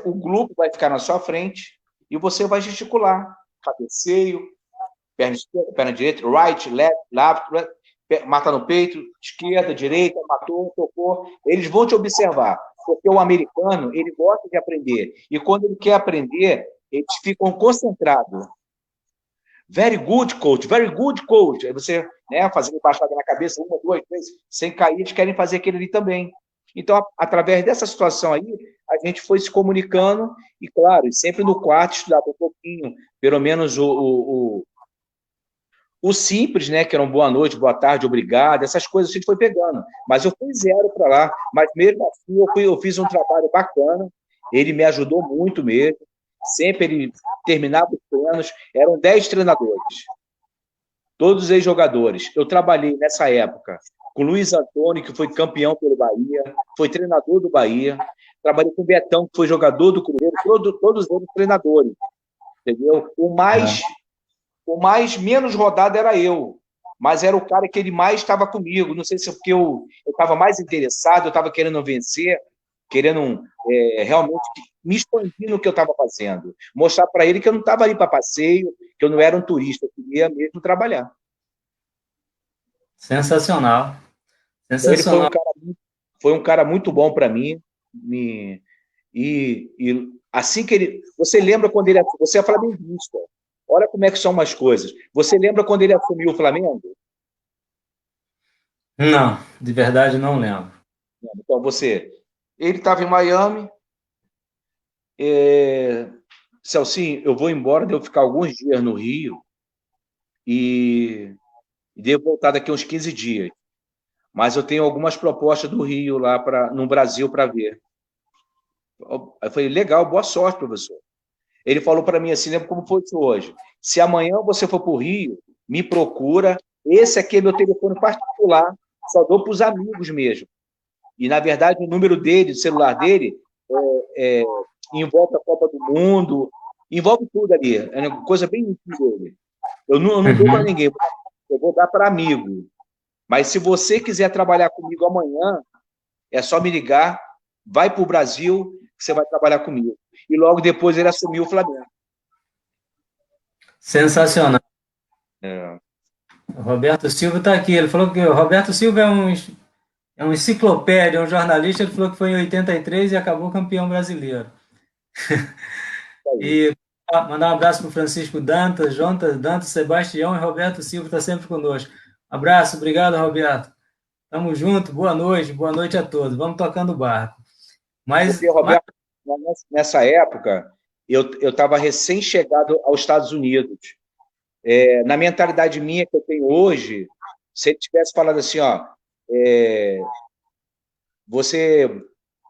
o grupo vai ficar na sua frente e você vai gesticular. Cabeceio, perna esquerda, perna direita, right, left, mata no peito, esquerda, direita, matou, tocou. Eles vão te observar, porque o americano, ele gosta de aprender. E quando ele quer aprender, eles ficam concentrados. Very good, coach, very good, coach. Aí você, né, fazendo baixada na cabeça, 1, 2, 3, sem cair, eles querem fazer aquele ali também. Então, através dessa situação aí, a gente foi se comunicando, e claro, sempre no quarto estudava um pouquinho, pelo menos o simples, né, que era um boa noite, boa tarde, obrigado, essas coisas a gente foi pegando. Mas eu fui 0 para lá, mas mesmo assim eu fiz um trabalho bacana, ele me ajudou muito mesmo, sempre ele terminava os treinos, eram 10 treinadores, todos ex-jogadores. Eu trabalhei nessa época com o Luiz Antônio, que foi campeão pelo Bahia, foi treinador do Bahia, trabalhei com o Betão, que foi jogador do Cruzeiro, todos eles treinadores, entendeu? O mais menos rodado era eu, mas era o cara que ele mais estava comigo. Não sei se é porque eu estava mais interessado, eu estava querendo vencer, querendo realmente me expandir no que eu estava fazendo. Mostrar para ele que eu não estava ali para passeio, que eu não era um turista, eu queria mesmo trabalhar. Sensacional. Então, ele Sensacional. foi um cara muito bom para mim. E assim que ele... Você lembra quando ele... Você é flamenguista. Olha como é que são umas coisas. Você lembra quando ele assumiu o Flamengo? Não, de verdade não lembro. Então, ele estava em Miami. Celcinho, eu vou embora, devo ficar alguns dias no Rio e devo voltar daqui a uns 15 dias. Mas eu tenho algumas propostas do Rio lá no Brasil para ver. Eu falei, legal, boa sorte, professor. Ele falou para mim assim, lembra como foi isso hoje? Se amanhã você for para o Rio, me procura. Esse aqui é meu telefone particular, só dou para os amigos mesmo. E, na verdade, o número dele, o celular dele, envolve a Copa do Mundo, envolve tudo ali. É uma coisa bem íntima dele. Eu não dou para ninguém, eu vou dar para amigo. Mas se você quiser trabalhar comigo amanhã, é só me ligar, vai para o Brasil, que você vai trabalhar comigo. E logo depois ele assumiu o Flamengo. Sensacional. É. O Roberto Silva está aqui. Ele falou que o Roberto Silva é um enciclopédia, um jornalista. Ele falou que foi em 83 e acabou campeão brasileiro. E mandar um abraço para o Francisco Dantas, Jontas Dantas, Sebastião e Roberto Silva, está sempre conosco. Abraço, obrigado, Roberto. Tamo junto, boa noite a todos. Vamos tocando o barco. Porque, Roberto, nessa época, eu estava recém-chegado aos Estados Unidos. Na mentalidade minha que eu tenho hoje, se ele tivesse falado assim, ó,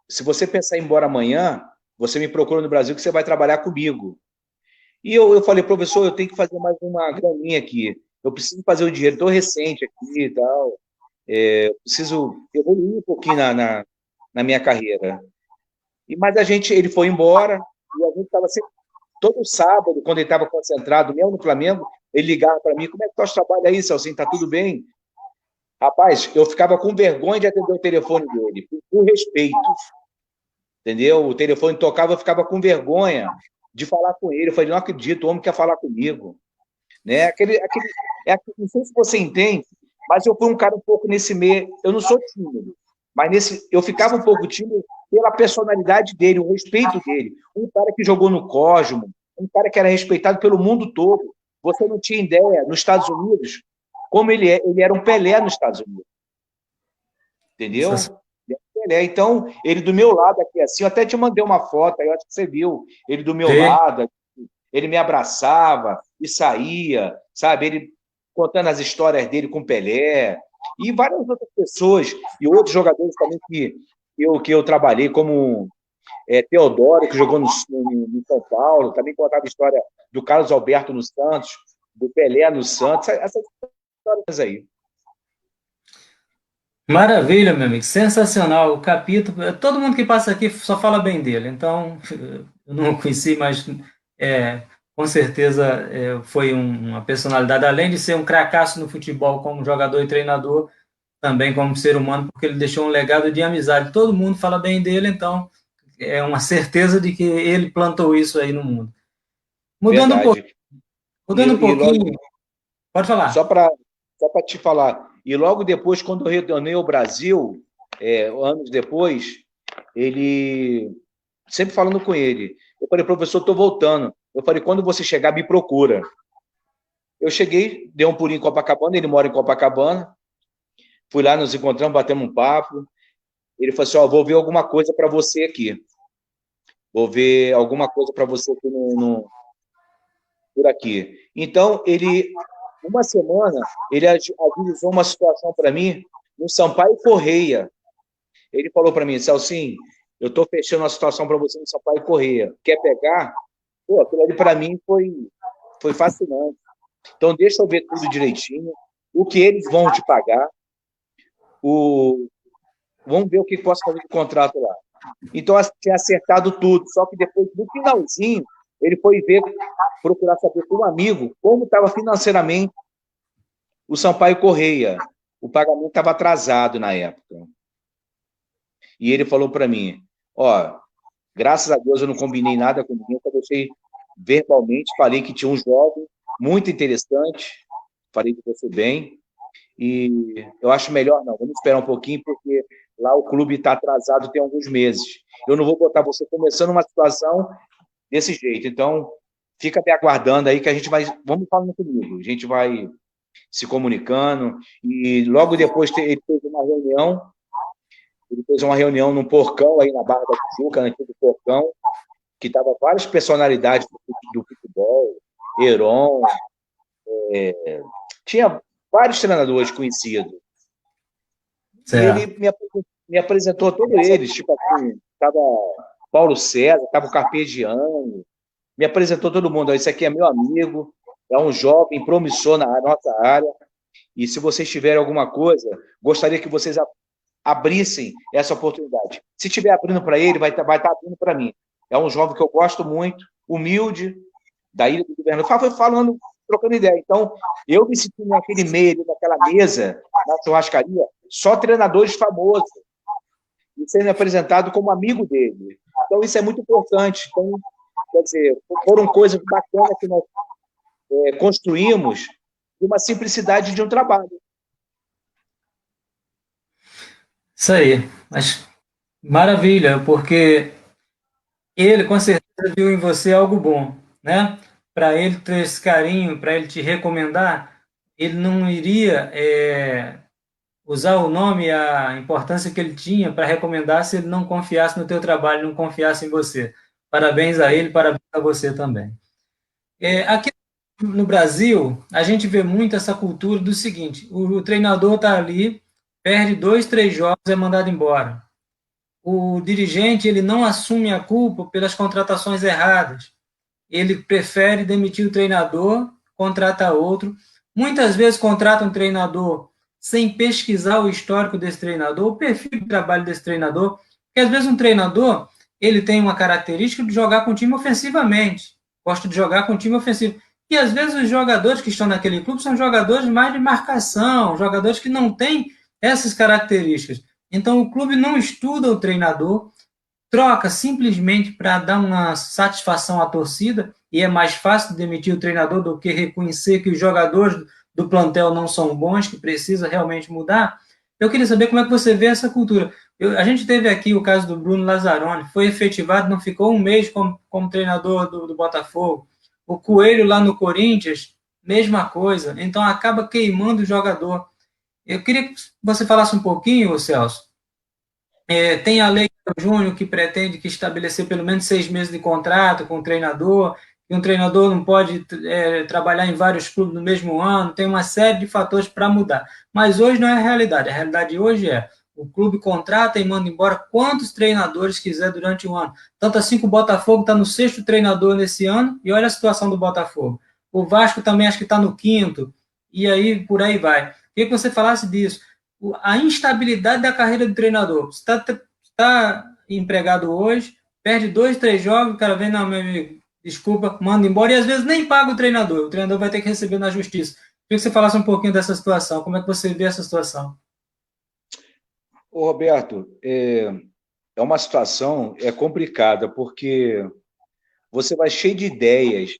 se você pensar em ir embora amanhã, você me procura no Brasil que você vai trabalhar comigo. E eu falei, professor, eu tenho que fazer mais uma graninha aqui. Eu preciso fazer o dinheiro, estou recente aqui e tal. Preciso evoluir um pouquinho na minha carreira. Mas ele foi embora e a gente estava sempre, todo sábado, quando ele estava concentrado, mesmo no Flamengo, ele ligava para mim, como é que está o trabalho aí, Celcinho, está tudo bem? Rapaz, eu ficava com vergonha de atender o telefone dele, por respeito, entendeu? O telefone tocava, eu ficava com vergonha de falar com ele. Eu falei, não acredito, o homem quer falar comigo. Né? Não sei se você entende, mas eu fui um cara um pouco nesse meio, eu não sou tímido, mas eu ficava um pouco tímido pela personalidade dele, o respeito dele. Um cara que jogou no Cosmo, um cara que era respeitado pelo mundo todo. Você não tinha ideia, nos Estados Unidos, como ele era um Pelé nos Estados Unidos. Entendeu? Então, ele do meu lado aqui, assim, eu até te mandei uma foto, aí eu acho que você viu, ele do meu lado, ele me abraçava e saía, sabe? Ele contando as histórias dele com Pelé, e várias outras pessoas, e outros jogadores também que eu trabalhei, como Teodoro, que jogou no São Paulo, também contava a história do Carlos Alberto no Santos, do Pelé no Santos, essas histórias aí. Maravilha, meu amigo, sensacional. O capítulo, todo mundo que passa aqui só fala bem dele, então eu não o conheci, mas com certeza foi uma personalidade, além de ser um cracaço no futebol como jogador e treinador, também como ser humano, porque ele deixou um legado de amizade. Todo mundo fala bem dele, então é uma certeza de que ele plantou isso aí no mundo. Mudando Verdade. um pouquinho, pode falar. Só para te falar, e logo depois, quando eu retornei ao Brasil, anos depois, ele, sempre falando com ele, eu falei, professor, estou voltando. Eu falei, quando você chegar, me procura. Eu cheguei, dei um pulinho em Copacabana, ele mora em Copacabana, fui lá, nos encontramos, batemos um papo. Ele falou assim, vou ver alguma coisa para você aqui. Vou ver alguma coisa para você aqui por aqui. Então, uma semana, ele agilizou uma situação para mim no Sampaio Correia. Ele falou para mim, Celcinho, eu estou fechando uma situação para você no Sampaio Correia. Quer pegar? Pô, aquilo ali para mim foi fascinante. Então, deixa eu ver tudo direitinho, o que eles vão te pagar, vamos ver o que posso fazer de contrato lá. Então, tinha acertado tudo, só que depois, no finalzinho, ele foi procurar saber com um amigo como estava financeiramente o Sampaio Correia. O pagamento estava atrasado na época. E ele falou para mim, graças a Deus eu não combinei nada com ninguém, eu deixei verbalmente, falei que tinha um jovem muito interessante, falei de você bem, e eu acho melhor não, vamos esperar um pouquinho, porque lá o clube está atrasado tem alguns meses. Eu não vou botar você começando uma situação desse jeito, então fica me aguardando aí que a gente vai, vamos falando comigo, a gente vai se comunicando, e logo depois ele fez uma reunião num porcão aí na Barra da Tijuca, no antigo porcão, que estava várias personalidades do futebol, Heron, tinha vários treinadores conhecidos. E ele me apresentou a todos eles, tipo assim, estava Paulo César, estava o Carpegiani, me apresentou todo mundo. Esse aqui é meu amigo, é um jovem promissor na nossa área, e se vocês tiverem alguma coisa, gostaria que vocês abrissem essa oportunidade. Se estiver abrindo para ele, vai estar abrindo para mim. É um jovem que eu gosto muito, humilde, da Ilha do Governador. Foi falando, trocando ideia. Então, eu me senti naquele meio, naquela mesa, na churrascaria, só treinadores famosos, e sendo apresentado como amigo dele. Então, isso é muito importante. Então, quer dizer, foram coisas bacanas que nós construímos de uma simplicidade de um trabalho. Isso aí, mas maravilha, porque ele com certeza viu em você algo bom, né? Para ele ter esse carinho, para ele te recomendar, ele não iria usar o nome e a importância que ele tinha para recomendar se ele não confiasse no teu trabalho, não confiasse em você. Parabéns a ele, parabéns a você também. Aqui no Brasil, a gente vê muito essa cultura do seguinte: o treinador está ali, perde 2, 3 jogos, é mandado embora. O dirigente ele não assume a culpa pelas contratações erradas. Ele prefere demitir o treinador, contrata outro. Muitas vezes contrata um treinador sem pesquisar o histórico desse treinador, o perfil de trabalho desse treinador, porque às vezes um treinador ele tem uma característica de jogar com o time ofensivamente, gosta de jogar com o time ofensivo. E às vezes os jogadores que estão naquele clube são jogadores mais de marcação, jogadores que não têm essas características. Então o clube não estuda o treinador, troca simplesmente para dar uma satisfação à torcida, e é mais fácil demitir o treinador do que reconhecer que os jogadores do plantel não são bons, que precisa realmente mudar. Eu queria saber como é que você vê essa cultura. A gente teve aqui o caso do Bruno Lazzaroni, foi efetivado, não ficou um mês como treinador do Botafogo. O Coelho lá no Corinthians, mesma coisa. Então acaba queimando o jogador. Eu queria que você falasse um pouquinho, Celso. Tem a lei Júnior que pretende que estabelecer pelo menos 6 meses de contrato com o treinador, e um treinador não pode trabalhar em vários clubes no mesmo ano, tem uma série de fatores para mudar. Mas hoje não é a realidade de hoje é o clube contrata e manda embora quantos treinadores quiser durante o ano. Tanto assim que o Botafogo está no 6º treinador nesse ano, e olha a situação do Botafogo. O Vasco também acho que está no 5º, e aí por aí vai. Queria que você falasse disso. A instabilidade da carreira do treinador. Você está empregado hoje, perde 2, 3 jogos, o cara vem, não, meu amigo, desculpa, manda embora, e às vezes nem paga o treinador vai ter que receber na justiça. Queria que você falasse um pouquinho dessa situação, como é que você vê essa situação? Ô, Roberto, é uma situação complicada, porque você vai cheio de ideias,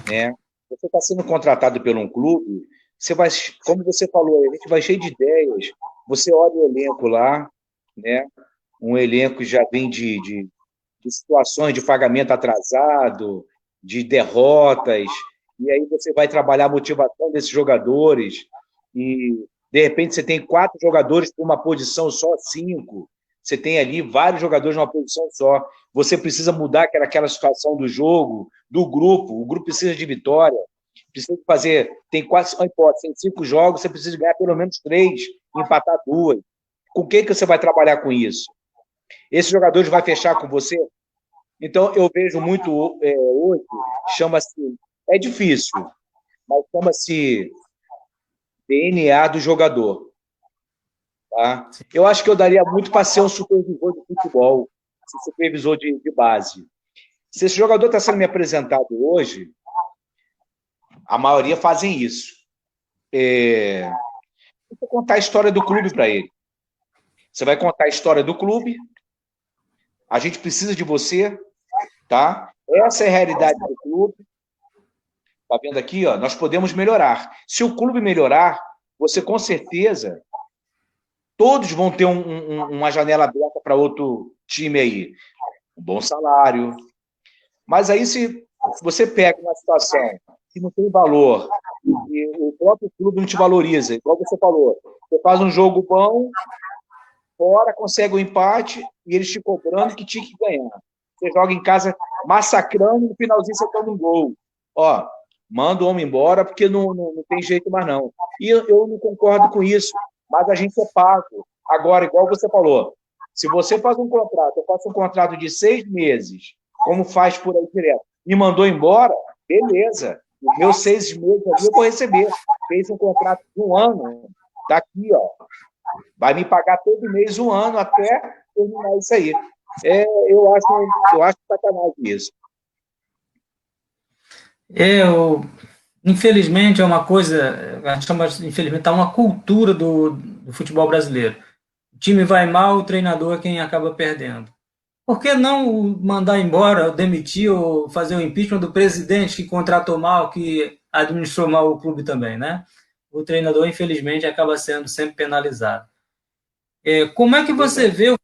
né? Você está sendo contratado por um clube, você vai, como você falou, a gente vai cheio de ideias, você olha o elenco lá, né? Um elenco que já vem de situações de pagamento atrasado, de derrotas, e aí você vai trabalhar a motivação desses jogadores, e de repente você tem 4 jogadores por uma posição só, 5, você tem ali vários jogadores numa posição só, você precisa mudar aquela situação do jogo, do grupo, o grupo precisa de vitória, precisa fazer, tem quase uma hipótese, tem 5 jogos, você precisa ganhar pelo menos 3, empatar 2. Com quem que você vai trabalhar com isso? Esse jogador vai fechar com você? Então, eu vejo muito hoje, chama-se, é difícil, mas chama-se DNA do jogador. Tá? Eu acho que eu daria muito para ser um supervisor de futebol, um supervisor de base. Se esse jogador está sendo me apresentado hoje, a maioria fazem isso. Eu vou contar a história do clube para ele. Você vai contar a história do clube, a gente precisa de você, tá? Essa é a realidade do clube. Tá vendo aqui, ó? Nós podemos melhorar. Se o clube melhorar, você com certeza, todos vão ter uma janela aberta para outro time aí. Um bom salário. Mas aí, se você pega uma situação que não tem valor, e o próprio clube não te valoriza, igual você falou, você faz um jogo bom, fora, consegue um empate, e eles te cobrando que tinha que ganhar. Você joga em casa massacrando, e no finalzinho você toma um gol. Ó, manda o homem embora, porque não tem jeito mais não. E eu não concordo com isso, mas a gente é pago. Agora, igual você falou, se você faz um contrato, eu faço um contrato de 6 meses, como faz por aí direto, me mandou embora, beleza. Os meus 6 meses ali eu vou receber. Fez um contrato de 1 ano, daqui, ó. Vai me pagar todo mês 1 ano até terminar isso aí. Eu acho sacanagem isso. Infelizmente, é uma coisa, a gente chama, infelizmente, está uma cultura do futebol brasileiro. O time vai mal, o treinador é quem acaba perdendo. Por que não mandar embora, demitir ou fazer o impeachment do presidente que contratou mal, que administrou mal o clube também, né? O treinador, infelizmente, acaba sendo sempre penalizado. Como é que você vê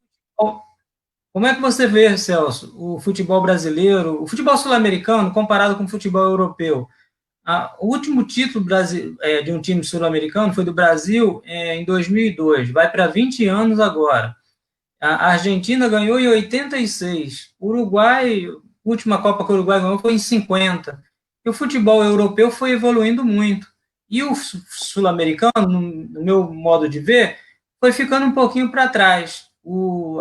como é que você vê, Celso, o futebol brasileiro, o futebol sul-americano comparado com o futebol europeu? O último título de um time sul-americano foi do Brasil em 2002, vai para 20 anos agora. A Argentina ganhou em 86, o Uruguai, a última Copa que o Uruguai ganhou foi em 50. E o futebol europeu foi evoluindo muito. E o sul-americano, no meu modo de ver, foi ficando um pouquinho para trás.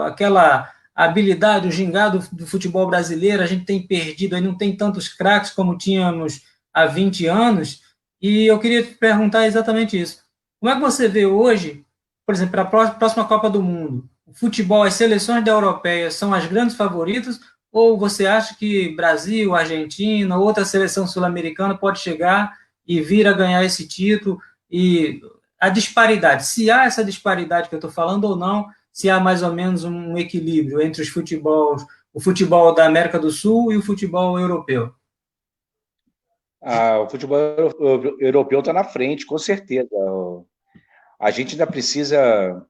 Aquela habilidade, o gingado do futebol brasileiro, a gente tem perdido, aí não tem tantos craques como tínhamos há 20 anos, e eu queria te perguntar exatamente isso. Como é que você vê hoje, por exemplo, para a próxima Copa do Mundo, o futebol, as seleções da europeia são as grandes favoritas, ou você acha que Brasil, Argentina, outra seleção sul-americana pode chegar e vir a ganhar esse título? E a disparidade, se há essa disparidade que eu estou falando ou não, se há mais ou menos um equilíbrio entre o futebol da América do Sul e o futebol europeu? O futebol europeu está na frente, com certeza. A gente ainda precisa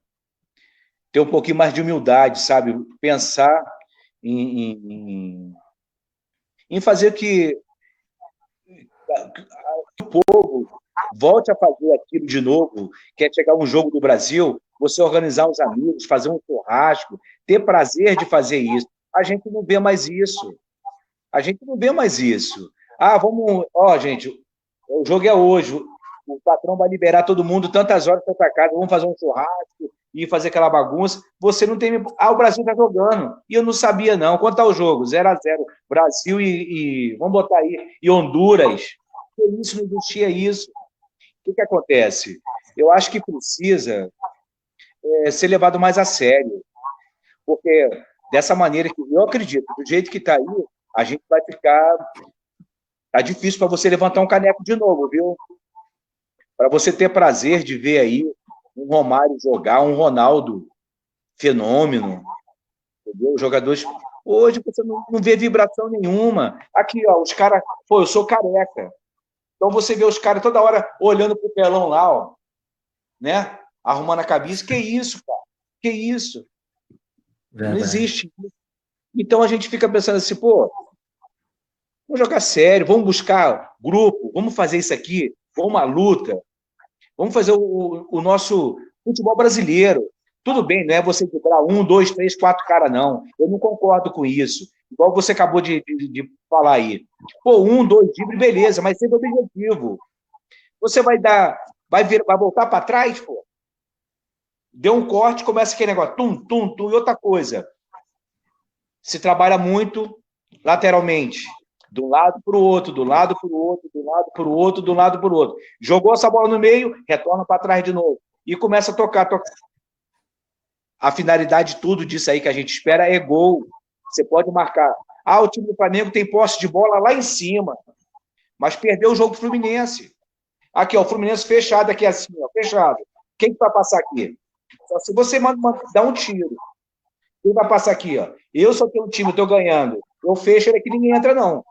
ter um pouquinho mais de humildade, sabe? Pensar em fazer que o povo volte a fazer aquilo de novo, que é chegar um jogo do Brasil, você organizar os amigos, fazer um churrasco, ter prazer de fazer isso. A gente não vê mais isso. A gente não vê mais isso. Gente, o jogo é hoje, o patrão vai liberar todo mundo tantas horas para casa, vamos fazer um churrasco e fazer aquela bagunça. Você não tem... o Brasil está jogando. E eu não sabia, não. Quanto está o jogo? 0-0. Brasil vamos botar aí, e Honduras. Isso, não existia isso. O que acontece? Eu acho que precisa ser levado mais a sério. Porque dessa maneira que eu acredito, do jeito que está aí, a gente vai ficar... Tá difícil para você levantar um caneco de novo, viu? Para você ter prazer de ver aí um Romário jogar, um Ronaldo fenômeno, entendeu? Jogadores... Hoje você não vê vibração nenhuma. Aqui, ó, os caras... Pô, eu sou careca. Então você vê os caras toda hora olhando pro telão lá, ó, né? Arrumando a cabeça. Que isso, cara? Que isso? Verdade. Não existe. Então a gente fica pensando assim, pô, vamos jogar sério, vamos buscar grupo, vamos fazer isso aqui, vamos à luta, vamos fazer o nosso futebol brasileiro. Tudo bem, não é você quebrar 1, 2, 3, 4 caras, não. Eu não concordo com isso. Igual você acabou de falar aí. Pô, 1, 2 dribles, beleza, mas sempre objetivo. Você vai voltar para trás, pô. Deu um corte, começa aquele negócio, tum, tum, tum, e outra coisa. Se trabalha muito lateralmente, de um lado para o outro, do lado para o outro, do lado para o outro, do lado para o outro. Jogou essa bola no meio, retorna para trás de novo. E começa a tocar. A finalidade de tudo disso aí que a gente espera é gol. Você pode marcar. O time do Flamengo tem posse de bola lá em cima, mas perdeu o jogo do Fluminense. Aqui, ó, o Fluminense fechado aqui assim, ó, fechado. Quem que vai passar aqui? Só se você dá um tiro. Quem vai passar aqui, ó? Eu só tenho um time, estou ganhando. Eu fecho ele aqui, ninguém entra, não.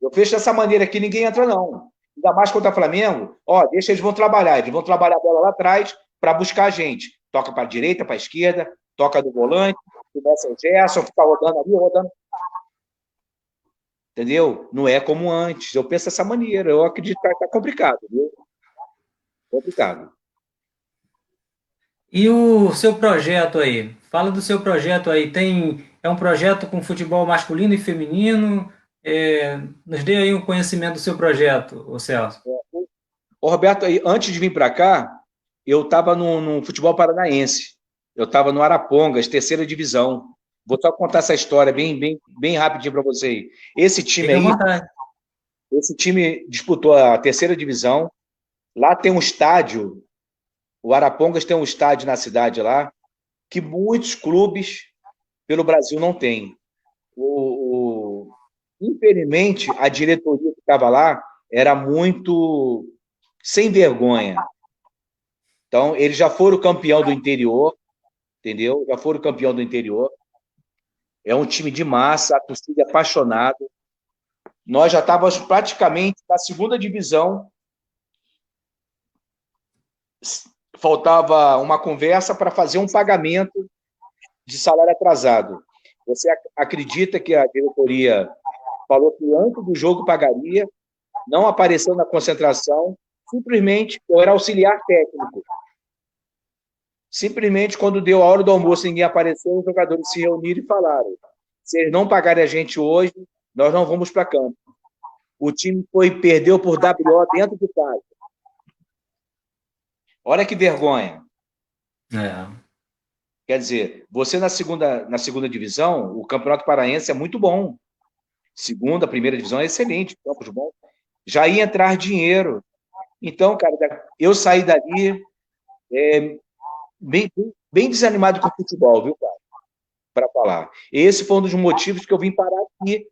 Eu fecho dessa maneira aqui, ninguém entra, não. Ainda mais contra o Flamengo, ó, deixa eles vão trabalhar a bola lá atrás para buscar a gente. Toca para a direita, para a esquerda, toca do volante, começa o Gerson, fica rodando ali, rodando. Entendeu? Não é como antes. Eu penso dessa maneira. Eu acredito que está complicado, viu? Complicado. E o seu projeto aí? Fala do seu projeto aí. É um projeto com futebol masculino e feminino? Nos dê aí um conhecimento do seu projeto, ô Celso. Ô, Roberto, antes de vir para cá, eu estava no futebol paranaense. Eu estava no Arapongas, terceira divisão. Vou só contar essa história bem rapidinho para você aí. Esse time Fique à aí, vontade. esse time disputou a terceira divisão. Lá tem um estádio, o Arapongas tem um estádio na cidade lá, que muitos clubes pelo Brasil não têm. Infelizmente, a diretoria que estava lá era muito sem vergonha. Então, eles já foram campeão do interior, entendeu? Já foram campeão do interior. É um time de massa, a torcida é apaixonada. Nós já estávamos praticamente na segunda divisão. Faltava uma conversa para fazer um pagamento de salário atrasado. Você acredita que a diretoria falou que antes do jogo pagaria, não apareceu na concentração, simplesmente eu era auxiliar técnico. Simplesmente, quando deu a hora do almoço, ninguém apareceu, os jogadores se reuniram e falaram: se eles não pagarem a gente hoje, nós não vamos para campo. O time perdeu por WO dentro de casa. Olha que vergonha. Quer dizer, você na segunda divisão, o Campeonato Paraense é muito bom. Segunda, primeira divisão é excelente, campos bons. Já ia entrar dinheiro. Então, cara, eu saí dali bem desanimado com o futebol, viu, cara? Para falar. Esse foi um dos motivos que eu vim parar aqui.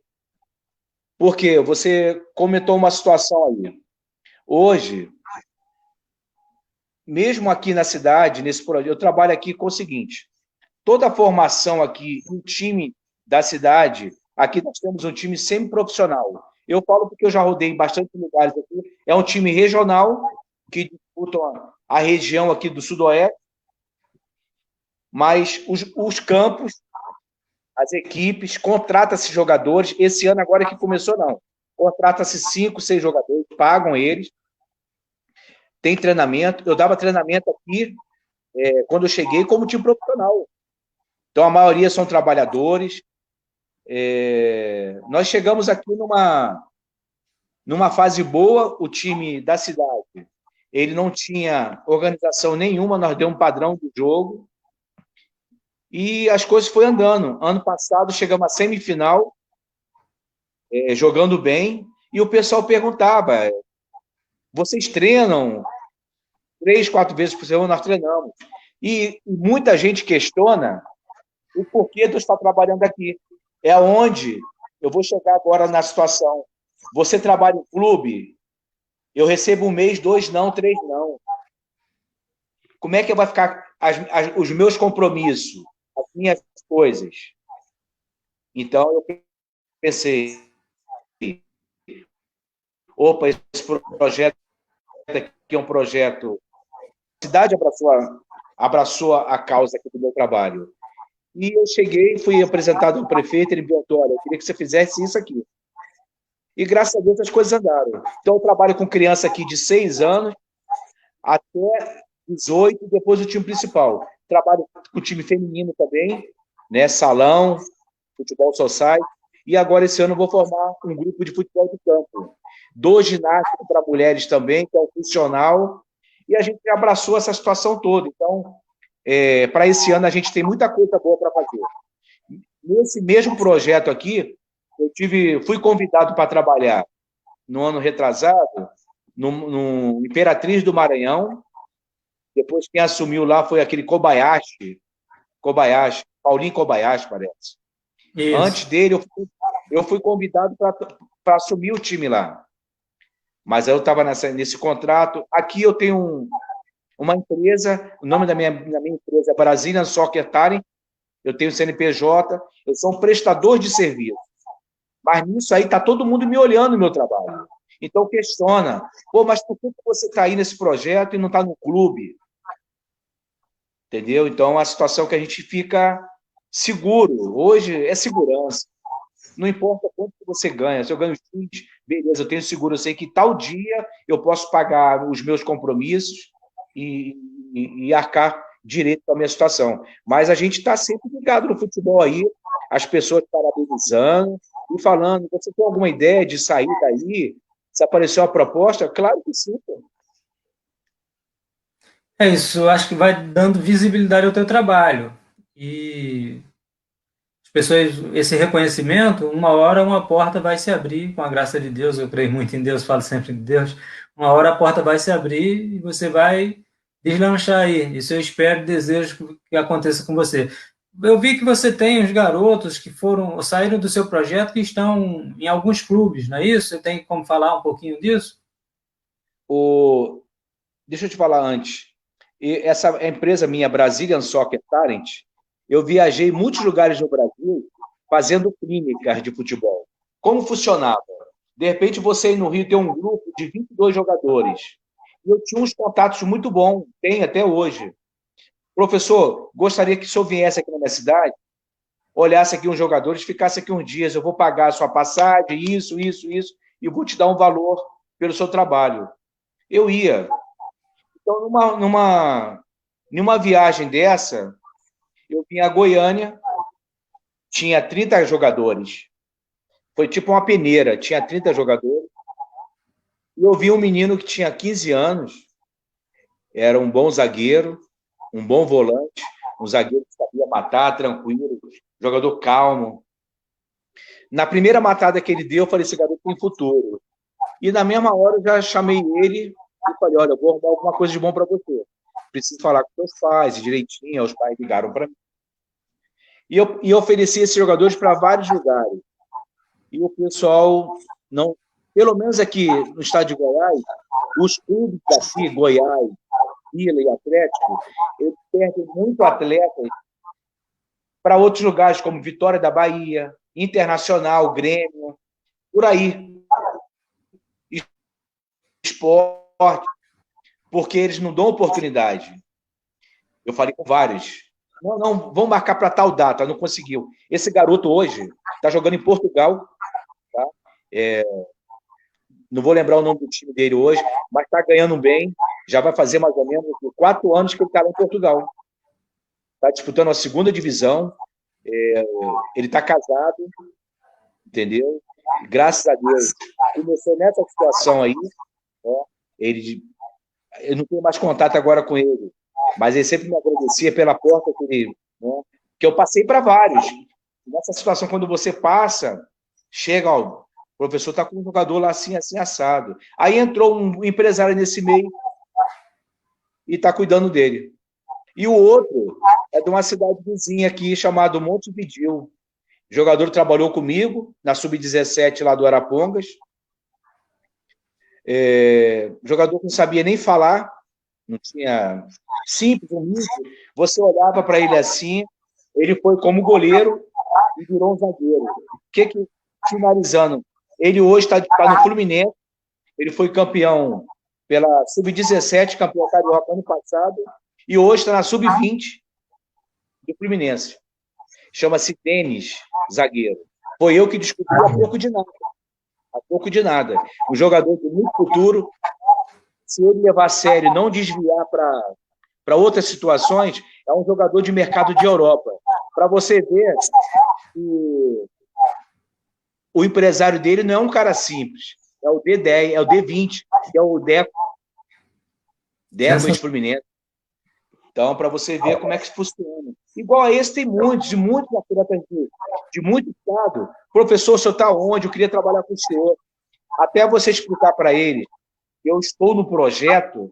Porque você comentou uma situação aí. Hoje, mesmo aqui na cidade, nesse projeto, eu trabalho aqui com o seguinte: toda a formação aqui, um time da cidade, aqui nós temos um time semi-profissional. Eu falo porque eu já rodei bastante lugares aqui. É um time regional que disputa a região aqui do Sudoeste, mas os campos, as equipes, contrata-se jogadores. Esse ano agora que começou, não. Contrata-se 5, 6 jogadores, pagam eles. Tem treinamento. Eu dava treinamento aqui, quando eu cheguei, como time profissional. Então, a maioria são trabalhadores. Nós chegamos aqui numa fase boa, o time da cidade, ele não tinha organização nenhuma, nós demos um padrão do jogo, e as coisas foram andando. Ano passado, chegamos à semifinal, jogando bem, e o pessoal perguntava: vocês treinam 3, 4 vezes por semana? Nós treinamos. E muita gente questiona o porquê de eu estar trabalhando aqui. É onde eu vou chegar agora na situação. Você trabalha em clube, eu recebo 1 mês, 2 não, 3 não. Como é que vai ficar os meus compromissos, as minhas coisas? Então, eu pensei, opa, esse projeto aqui é um projeto... A cidade abraçou a causa aqui do meu trabalho. E eu cheguei, fui apresentado ao prefeito, ele me perguntou: olha, eu queria que você fizesse isso aqui. E graças a Deus as coisas andaram. Então eu trabalho com criança aqui de 6 anos até 18, depois o time principal. Trabalho com o time feminino também, né? Salão, futebol society. E agora esse ano eu vou formar um grupo de futebol de campo. 2 ginásticos para mulheres também, que é um funcional. E a gente abraçou essa situação toda. Então, para esse ano, a gente tem muita coisa boa para fazer. Nesse mesmo projeto aqui, fui convidado para trabalhar no ano retrasado, no Imperatriz do Maranhão. Depois, quem assumiu lá foi aquele Kobayashi, Paulinho Kobayashi, parece. Isso. Antes dele, eu fui convidado para assumir o time lá. Mas eu estava nesse contrato. Aqui eu tenho uma empresa, o nome da minha empresa é Brazilian Soccer Talent. Eu tenho CNPJ, eu sou um prestador de serviço. Mas nisso aí está todo mundo me olhando no meu trabalho. Então, questiona. Pô, mas por que você está aí nesse projeto e não está no clube? Entendeu? Então, é uma situação que a gente fica seguro. Hoje é segurança. Não importa quanto que você ganha. Se eu ganho X, beleza, eu tenho seguro. Eu sei que tal dia eu posso pagar os meus compromissos e arcar direito com a minha situação. Mas a gente está sempre ligado no futebol aí, as pessoas parabenizando e falando, você tem alguma ideia de sair daí? Se apareceu a proposta? Claro que sim, pô. É isso, eu acho que vai dando visibilidade ao teu trabalho. E as pessoas, esse reconhecimento, uma hora uma porta vai se abrir, com a graça de Deus, eu creio muito em Deus, falo sempre de Deus, uma hora a porta vai se abrir e você vai deslanchar aí. Isso eu espero e desejo que aconteça com você. Eu vi que você tem os garotos que saíram do seu projeto que estão em alguns clubes, não é isso? Você tem como falar um pouquinho disso? Deixa eu te falar antes. Essa empresa minha, Brazilian Soccer Talent, eu viajei em muitos lugares no Brasil fazendo clínicas de futebol. Como funcionava? De repente, você aí no Rio tem um grupo de 22 jogadores. E eu tinha uns contatos muito bons, tem até hoje. Professor, gostaria que o senhor viesse aqui na minha cidade, olhasse aqui uns jogadores, ficasse aqui uns dias, eu vou pagar a sua passagem, isso, e vou te dar um valor pelo seu trabalho. Eu ia. Então, numa viagem dessa, eu vim a Goiânia, tinha 30 jogadores. Foi tipo uma peneira, tinha 30 jogadores. E eu vi um menino que tinha 15 anos, era um bom zagueiro, um bom volante, um zagueiro que sabia matar, tranquilo, jogador calmo. Na primeira matada que ele deu, eu falei, esse garoto tem futuro. E na mesma hora eu já chamei ele e falei, olha, eu vou arrumar alguma coisa de bom para você. Preciso falar com seus pais, direitinho, os pais ligaram para mim. E eu ofereci esses jogadores para vários lugares. E o pessoal, não, pelo menos aqui no estado de Goiás, os clubes daqui, Goiás, Vila e Atlético, eles perdem muito atletas para outros lugares, como Vitória da Bahia, Internacional, Grêmio, por aí. Esporte, porque eles não dão oportunidade. Eu falei com vários. Não, vamos marcar para tal data, não conseguiu. Esse garoto hoje está jogando em Portugal, tá? Não vou lembrar o nome do time dele hoje, mas está ganhando bem, já vai fazer mais ou menos 4 anos que ele está lá em Portugal. Está disputando a segunda divisão, ele está casado, entendeu? Graças a Deus, começou nessa situação aí, eu não tenho mais contato agora com ele, mas ele sempre me agradecia pela porta que ele, que eu passei para vários. Nessa situação, quando você passa, chega, ó, o professor está com um jogador lá assim, assim, assado. Aí entrou um empresário nesse meio e está cuidando dele. E o outro é de uma cidade vizinha aqui, chamado Montevidéu. O jogador trabalhou comigo na Sub-17 lá do Arapongas. Jogador que não sabia nem falar, não tinha simples, humilde. Você olhava para ele assim, ele foi como goleiro e virou um zagueiro. Finalizando, ele hoje está no Fluminense, ele foi campeão pela Sub-17, campeão carioca ano passado, e hoje está na Sub-20 do Fluminense. Chama-se Denis, zagueiro. Foi eu que descobri há pouco de nada. Há pouco de nada. Um jogador de muito futuro, se ele levar a sério e não desviar para outras situações, é um jogador de mercado de Europa. Para você ver que o empresário dele não é um cara simples. É o D10, é o D20, que é o Deco ex-Fluminense. Então, para você ver como é que funciona. Igual a esse, tem muitos atletas de muito estado. Professor, o senhor está onde? Eu queria trabalhar com o senhor. Até você explicar para ele que eu estou no projeto,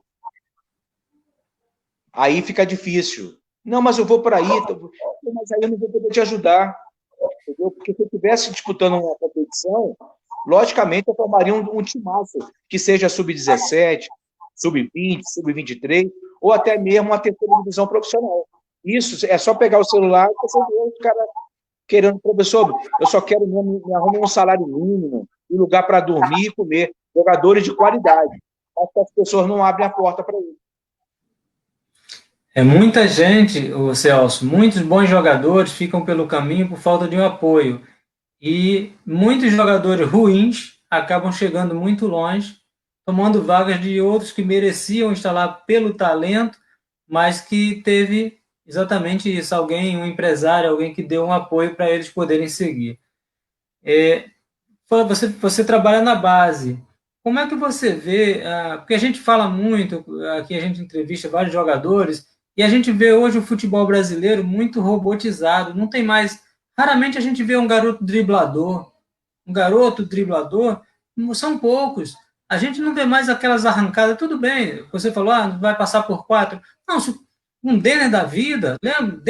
aí fica difícil. Não, mas eu vou para aí, mas aí eu não vou poder te ajudar. Entendeu? Porque se eu estivesse disputando uma competição, logicamente eu formaria um timaço, que seja sub-17, sub-20, sub-23, ou até mesmo uma terceira divisão profissional. Isso é só pegar o celular e você vê o cara querendo, professor, eu só quero me arrumar um salário mínimo, um lugar para dormir e comer. jogadores de qualidade, mas as pessoas não abrem a porta para ele. É muita gente, o Celso, muitos bons jogadores ficam pelo caminho por falta de um apoio. E muitos jogadores ruins acabam chegando muito longe, tomando vagas de outros que mereciam estar lá pelo talento, mas que teve exatamente isso, alguém, um empresário, alguém que deu um apoio para eles poderem seguir. Você trabalha na base. Como é que você vê? Porque a gente fala muito, aqui a gente entrevista vários jogadores, e a gente vê hoje o futebol brasileiro muito robotizado. Não tem mais. Raramente a gente vê um garoto driblador. Um garoto driblador, são poucos. A gente não vê mais aquelas arrancadas. Tudo bem, você falou, vai passar por 4. Não, um Denner da vida, lembra?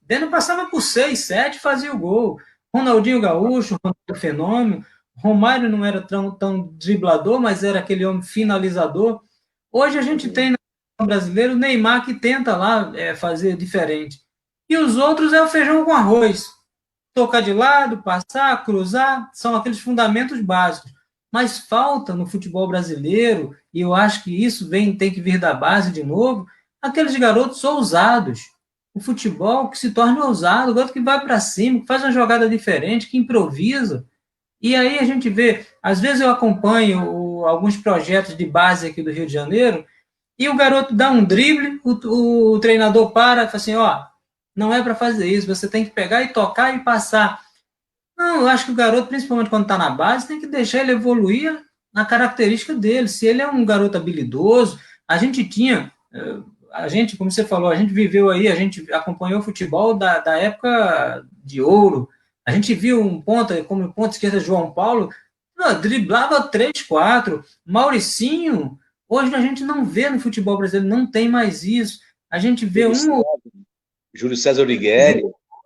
Denner passava por 6, 7 e fazia o gol. Ronaldinho Gaúcho, Ronaldo Fenômeno. Romário não era tão driblador, mas era aquele homem finalizador. Hoje a gente tem no brasileiro o Neymar que tenta lá fazer diferente. E os outros é o feijão com arroz. Tocar de lado, passar, cruzar, são aqueles fundamentos básicos. Mas falta no futebol brasileiro, e eu acho que isso tem que vir da base de novo, aqueles garotos ousados. O futebol que se torna ousado, o garoto que vai para cima, que faz uma jogada diferente, que improvisa. E aí a gente vê, às vezes eu acompanho alguns projetos de base aqui do Rio de Janeiro, e o garoto dá um drible, o treinador para e fala assim, não é para fazer isso, você tem que pegar e tocar e passar. Não, eu acho que o garoto, principalmente quando está na base, tem que deixar ele evoluir na característica dele. Se ele é um garoto habilidoso, a gente, como você falou, a gente viveu aí, a gente acompanhou o futebol da época de ouro. A gente viu um ponta, como ponta esquerda João Paulo, driblava 3, 4. Mauricinho, hoje a gente não vê no futebol brasileiro, não tem mais isso. A gente vê Júlio César Origueri.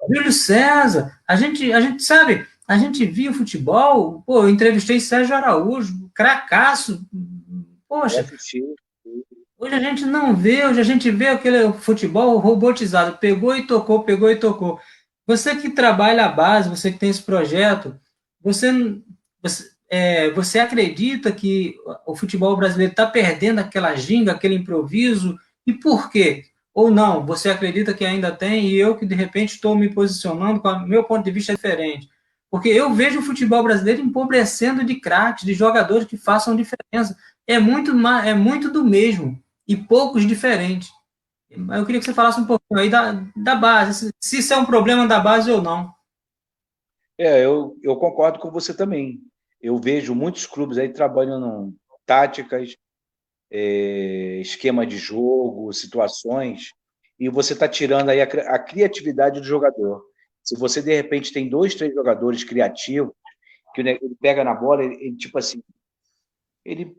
Júlio César, a gente sabe, a gente via o futebol, eu entrevistei Sérgio Araújo, cracaço, poxa, hoje a gente não vê, hoje a gente vê aquele futebol robotizado, pegou e tocou, pegou e tocou. Você que trabalha a base, você que tem esse projeto, você acredita que o futebol brasileiro está perdendo aquela ginga, aquele improviso, e por quê? Ou não, você acredita que ainda tem, e eu que de repente estou me posicionando com o meu ponto de vista diferente. Porque eu vejo o futebol brasileiro empobrecendo de craques, de jogadores que façam diferença. É muito do mesmo, e poucos diferentes. Eu queria que você falasse um pouquinho aí da base, se isso é um problema da base ou não. Eu concordo com você também. Eu vejo muitos clubes aí trabalhando táticas, esquema de jogo, situações, e você está tirando aí a criatividade do jogador. Se você, de repente, tem 2, 3 jogadores criativos, que ele pega na bola, ele tipo assim, ele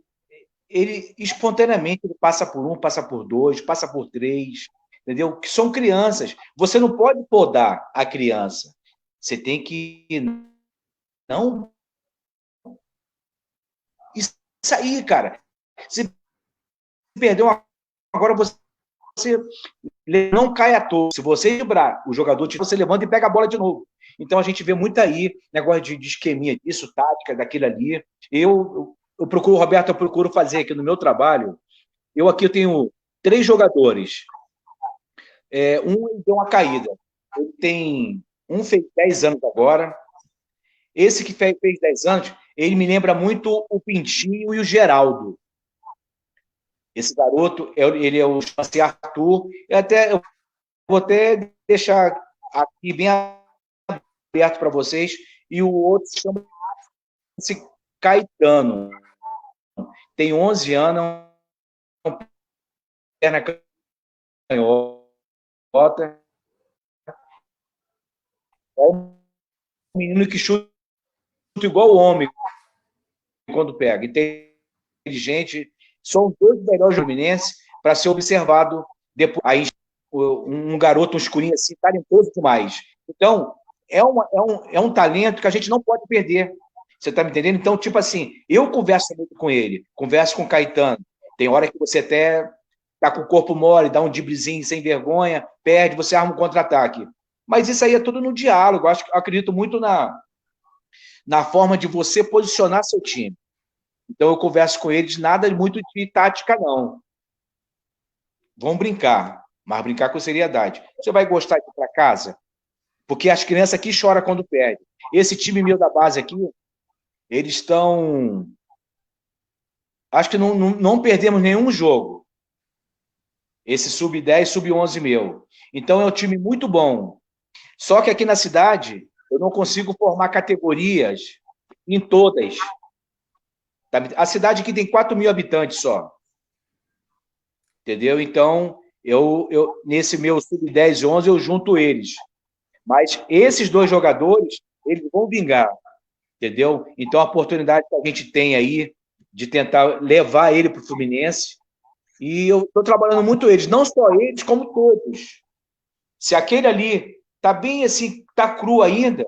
espontaneamente ele passa por 1, passa por 2, passa por 3, entendeu? Que são crianças. Você não pode podar a criança. Você tem que não isso aí, cara. Se perdeu agora você não cai à toa. Se você quebrar o jogador, você levanta e pega a bola de novo. Então a gente vê muito aí negócio de esqueminha disso, tática, daquilo ali. Eu procuro, Roberto, eu procuro fazer aqui no meu trabalho. Eu tenho 3 jogadores. Um deu uma caída. Um fez 10 anos agora. Esse que fez 10 anos, ele me lembra muito o Pintinho e o Geraldo. Esse garoto, ele é o Arthur. Eu vou até deixar aqui bem aberto para vocês. E o outro se chama Caetano. Tem 11 anos, perna canhota. É um menino que chuta igual o homem quando pega. Inteligente. São 2 melhores fluminenses para ser observado depois. Aí, um garoto, um escurinho assim, talentoso demais. Então, é um talento que a gente não pode perder. Você está me entendendo? Então, tipo assim, eu converso muito com ele, converso com o Caetano. Tem hora que você até tá com o corpo mole, dá um driblezinho sem vergonha, perde, você arma um contra-ataque. Mas isso aí é tudo no diálogo. Eu acredito muito na forma de você posicionar seu time. Então, eu converso com eles, nada muito de tática, não. Vão brincar, mas brincar com seriedade. Você vai gostar de ir para casa? Porque as crianças aqui choram quando perdem. Esse time meu da base aqui, eles estão... Acho que não perdemos nenhum jogo. Esse sub-10, sub-11 meu. Então, é um time muito bom. Só que aqui na cidade, eu não consigo formar categorias em todas. A cidade aqui tem 4 mil habitantes só. Entendeu? Então, nesse meu sub-10 e 11, eu junto eles. Mas esses 2 jogadores, eles vão vingar. Entendeu? Então, a oportunidade que a gente tem aí de tentar levar ele para o Fluminense. E eu estou trabalhando muito eles, não só eles, como todos. Se aquele ali está bem assim, está cru ainda,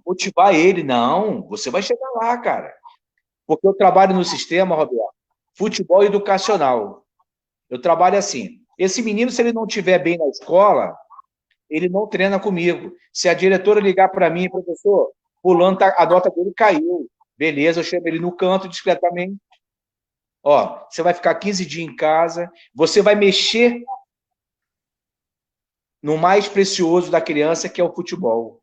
motivar ele. Não, você vai chegar lá, cara. Porque eu trabalho no sistema, Roberto, futebol educacional. Eu trabalho assim. Esse menino, se ele não estiver bem na escola, ele não treina comigo. Se a diretora ligar para mim, professor, fulano, a nota dele caiu. Beleza, eu chamo ele no canto discretamente. Ó, você vai ficar 15 dias em casa, você vai mexer no mais precioso da criança, que é o futebol.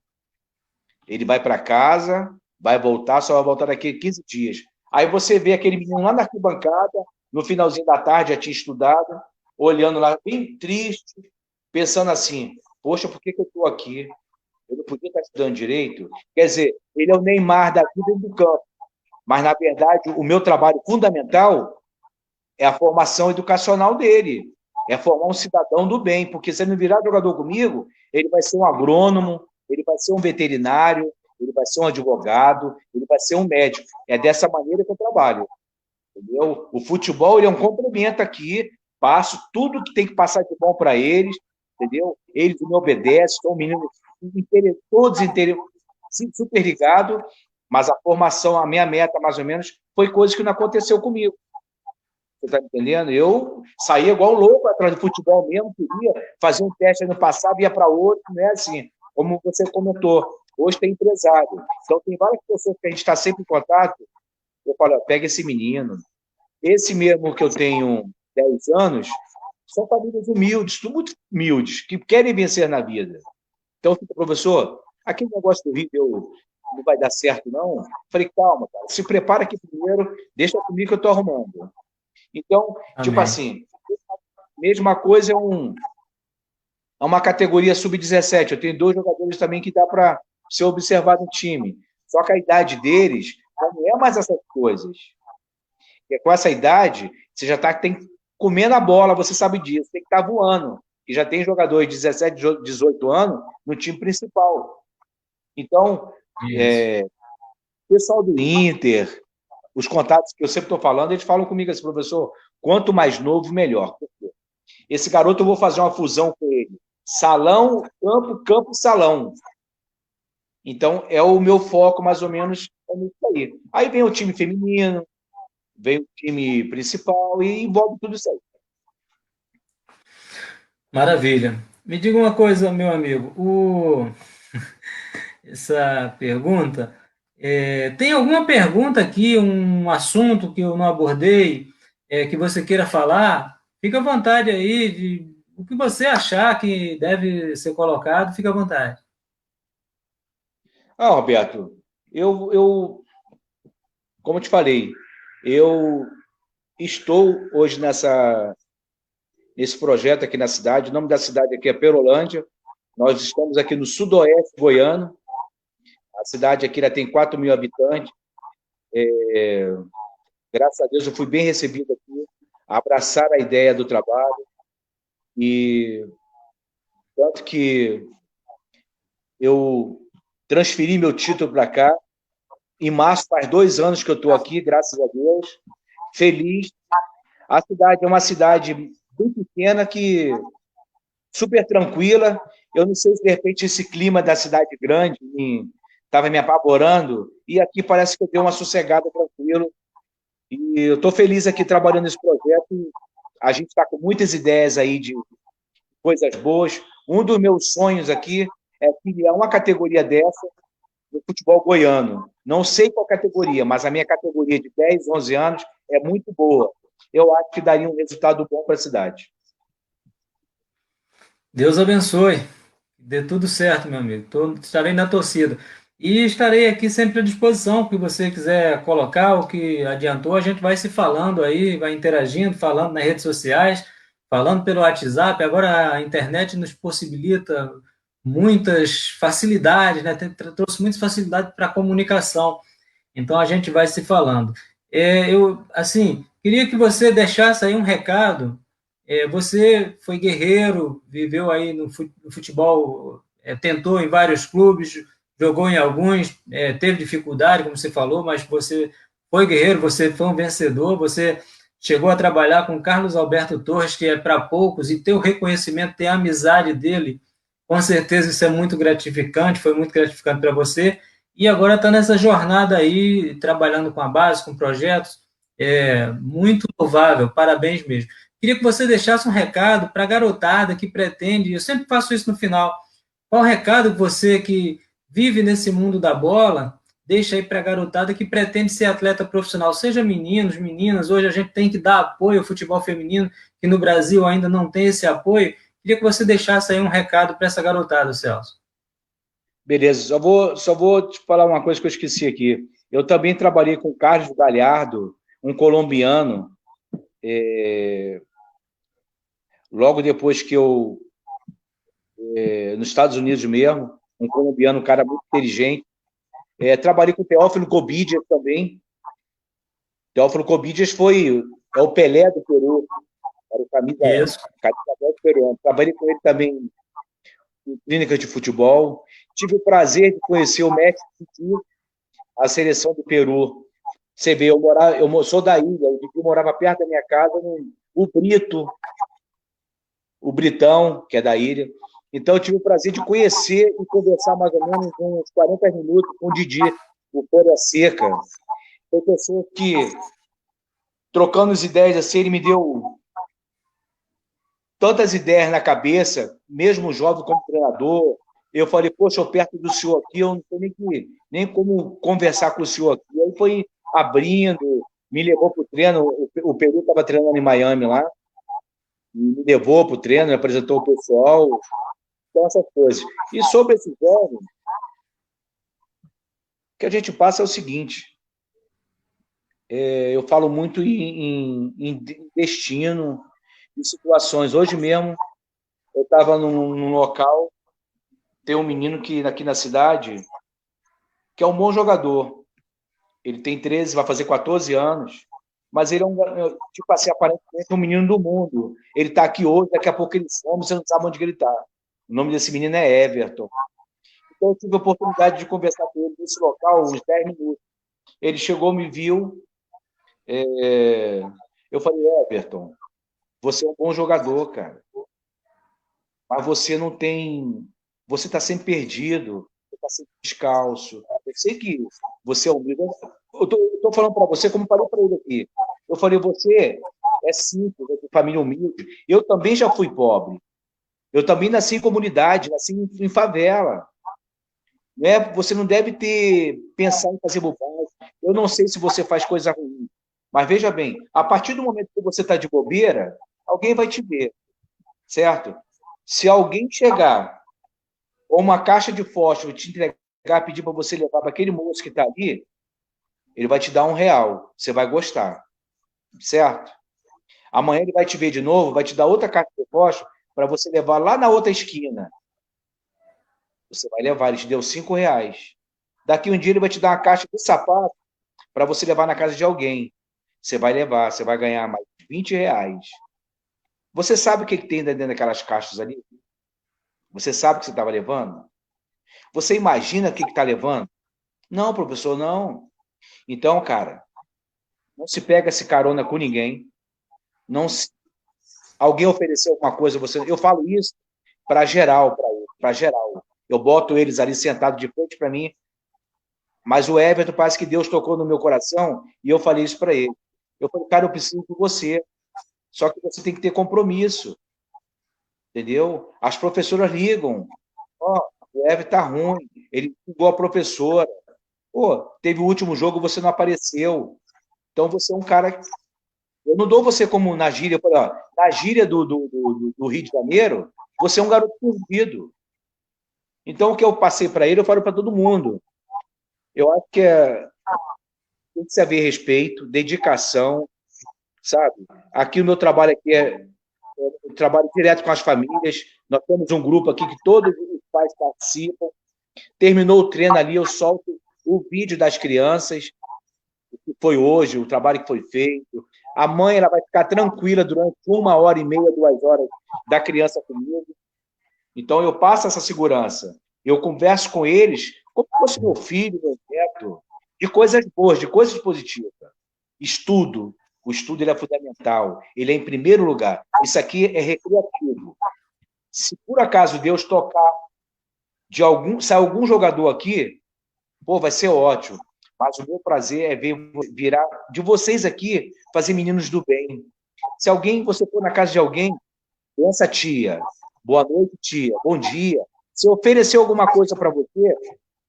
Ele vai para casa, vai voltar, só vai voltar daqui a 15 dias. Aí você vê aquele menino lá na arquibancada, no finalzinho da tarde, já tinha estudado, olhando lá, bem triste, pensando assim, poxa, por que eu estou aqui? Eu não podia estar estudando direito? Quer dizer, ele é o Neymar da vida do campo. Mas, na verdade, o meu trabalho fundamental é a formação educacional dele. É formar um cidadão do bem, porque se ele não virar jogador comigo, ele vai ser um agrônomo, ele vai ser um veterinário, ele vai ser um advogado, ele vai ser um médico. É dessa maneira que eu trabalho. Entendeu? O futebol ele é um complemento aqui, passo tudo que tem que passar de bom para eles, entendeu? Eles me obedecem, são meninos todos super ligados, mas a formação, a minha meta, mais ou menos, foi coisa que não aconteceu comigo. Você está entendendo? Eu saía igual louco atrás do futebol mesmo, queria fazer um teste ano passado, ia para outro, né? Assim, como você comentou, hoje tem empresário. Então, tem várias pessoas que a gente está sempre em contato. Eu falo, pega esse menino. Esse mesmo que eu tenho 10 anos, são famílias humildes, muito humildes, que querem vencer na vida. Então, professor, aquele negócio do Rio não vai dar certo, não? Falei, calma, cara, se prepara aqui primeiro, deixa comigo que eu estou arrumando. Então, Amém. tipo assim, mesma coisa é uma categoria sub-17. Eu tenho 2 jogadores também que dá para ser observado no time. Só que a idade deles não é mais essas coisas. E com essa idade, você já tem comendo a bola, você sabe disso, tem que estar voando. E já tem jogadores de 17, 18 anos no time principal. Então, o pessoal do Inter, os contatos que eu sempre estou falando, eles falam comigo assim, professor, quanto mais novo, melhor. Esse garoto, eu vou fazer uma fusão com ele. Salão, campo, campo, salão. Então, é o meu foco, mais ou menos, é nisso aí. Aí vem o time feminino, vem o time principal e envolve tudo isso aí. Maravilha. Me diga uma coisa, meu amigo. Essa pergunta. Tem alguma pergunta aqui, um assunto que eu não abordei, que você queira falar? Fica à vontade aí, o que você achar que deve ser colocado, fica à vontade. Roberto, como eu te falei, eu estou hoje nesse projeto aqui na cidade. O nome da cidade aqui é Perolândia. Nós estamos aqui no sudoeste goiano. A cidade aqui já tem 4 mil habitantes. Graças a Deus eu fui bem recebido aqui, abraçar a ideia do trabalho. E tanto que eu transferi meu título para cá. Em março faz 2 anos que eu estou aqui, graças a Deus. Feliz. A cidade é uma cidade bem pequena, super tranquila. Eu não sei se, de repente, esse clima da cidade grande estava me apavorando, e aqui parece que eu dei uma sossegada, tranquilo. E eu estou feliz aqui trabalhando nesse projeto. A gente está com muitas ideias aí de coisas boas. Um dos meus sonhos aqui é criar uma categoria dessa no futebol goiano. Não sei qual categoria, mas a minha categoria de 10, 11 anos é muito boa. Eu acho que daria um resultado bom para a cidade. Deus abençoe. Dê tudo certo, meu amigo. Estarei na torcida. E estarei aqui sempre à disposição, o que você quiser colocar, o que adiantou, a gente vai se falando aí, vai interagindo, falando nas redes sociais, falando pelo WhatsApp. Agora a internet nos possibilita muitas facilidades, né? Trouxe muitas facilidades para a comunicação. Então a gente vai se falando. Assim, queria que você deixasse aí um recado. Você foi guerreiro, viveu aí no futebol, tentou em vários clubes, jogou em alguns, teve dificuldade, como você falou, mas você foi guerreiro, você foi um vencedor, você chegou a trabalhar com Carlos Alberto Torres, que é para poucos, e ter o reconhecimento, ter a amizade dele, com certeza isso é muito gratificante, foi muito gratificante para você, e agora está nessa jornada aí, trabalhando com a base, com projetos, muito louvável, parabéns mesmo. Queria que você deixasse um recado para a garotada que pretende, eu sempre faço isso no final, qual o recado que você que vive nesse mundo da bola, deixa aí para a garotada que pretende ser atleta profissional, seja meninos, meninas, hoje a gente tem que dar apoio ao futebol feminino, que no Brasil ainda não tem esse apoio, queria que você deixasse aí um recado para essa garotada, Celso. Beleza, só vou te falar uma coisa que eu esqueci aqui. Eu também trabalhei com o Carlos Galhardo, um colombiano, logo depois que eu, nos Estados Unidos mesmo, um colombiano, um cara muito inteligente. Trabalhei com o Teófilo Cobidias também. Teófilo Cobidias é o Pelé do Peru, era o camisa Isso. 10 peruano. Trabalhei com ele também em clínica de futebol. Tive o prazer de conhecer o Messi Titi, a seleção do Peru. Você vê, eu sou da ilha, o Didi morava perto da minha casa, o Brito, o Britão, que é da ilha. Então, eu tive o prazer de conhecer e conversar mais ou menos uns 40 minutos com o Didi, o Folha Seca. Foi pessoa que, trocando as ideias assim, ele me deu tantas ideias na cabeça, mesmo jovem como treinador. Eu falei, poxa, eu perto do senhor aqui, eu não tenho nem como conversar com o senhor aqui. Aí foi abrindo, me levou para o treino, o Peru estava treinando em Miami lá, me levou para o treino, me apresentou o pessoal, então essas coisas. E sobre esse jovem, o que a gente passa é o seguinte, eu falo muito em destino, em situações. Hoje mesmo, eu estava num local, tem um menino aqui na cidade, que é um bom jogador. Ele tem 13, vai fazer 14 anos, mas ele tipo assim, aparentemente um menino do mundo. Ele está aqui hoje, daqui a pouco ele some, você não sabe onde ele está. O nome desse menino é Everton. Então, eu tive a oportunidade de conversar com ele nesse local, uns 10 minutos. Ele chegou, me viu, eu falei, Everton, você é um bom jogador, cara, mas você não tem... Você está sempre perdido, você está sempre descalço. Eu sei que você é humilde. Eu estou falando para você, como falei para ele aqui. Eu falei, você é simples, é de família humilde. Eu também já fui pobre. Eu também nasci em comunidade, nasci em favela. Né? Você não deve pensar em fazer bobagem. Eu não sei se você faz coisa ruim, mas veja bem, a partir do momento que você está de bobeira, alguém vai te ver, certo? Se alguém chegar ou uma caixa de fósforo te entregar, pedir para você levar para aquele moço que está ali, ele vai te dar R$ 1, você vai gostar, certo? Amanhã ele vai te ver de novo, vai te dar outra caixa de fósforo para você levar lá na outra esquina. Você vai levar, ele te deu R$ 5. Daqui um dia ele vai te dar uma caixa de sapato para você levar na casa de alguém. Você vai levar, você vai ganhar mais R$ 20. Você sabe o que tem dentro daquelas caixas ali? Você sabe o que você estava levando? Você imagina o que está levando? Não, professor, não. Então, cara, não se pega esse carona com ninguém. Não se... Alguém ofereceu alguma coisa, eu falo isso para geral, para geral. Eu boto eles ali sentados de frente para mim, mas o Everton parece que Deus tocou no meu coração e eu falei isso para ele. Eu falei, cara, eu preciso de você. Só que você tem que ter compromisso. Entendeu? As professoras ligam. Ó, deve estar ruim. Ele xingou a professora. Pô, teve o último jogo, você não apareceu. Então você é um cara. Eu não dou você como na gíria, ó, na gíria do Rio de Janeiro, você é um garoto perdido. Então o que eu passei para ele, eu falo para todo mundo. Eu acho que tem que haver respeito, dedicação, sabe? Aqui o meu trabalho aqui eu trabalho direto com as famílias. Nós temos um grupo aqui que todos os pais participam. Terminou o treino ali, eu solto o vídeo das crianças, o que foi hoje, o trabalho que foi feito. A mãe ela vai ficar tranquila durante 1h30, 2 horas da criança comigo. Então, eu passo essa segurança. Eu converso com eles como se fosse meu filho, meu neto, de coisas boas, de coisas positivas. Estudo. O estudo ele é fundamental. Ele é em primeiro lugar. Isso aqui é recreativo. Se por acaso Deus tocar se algum jogador aqui, pô, vai ser ótimo. Mas o meu prazer é ver virar de vocês aqui fazer meninos do bem. Se você for na casa de alguém, pensa, tia, boa noite, tia, bom dia. Se oferecer alguma coisa para você,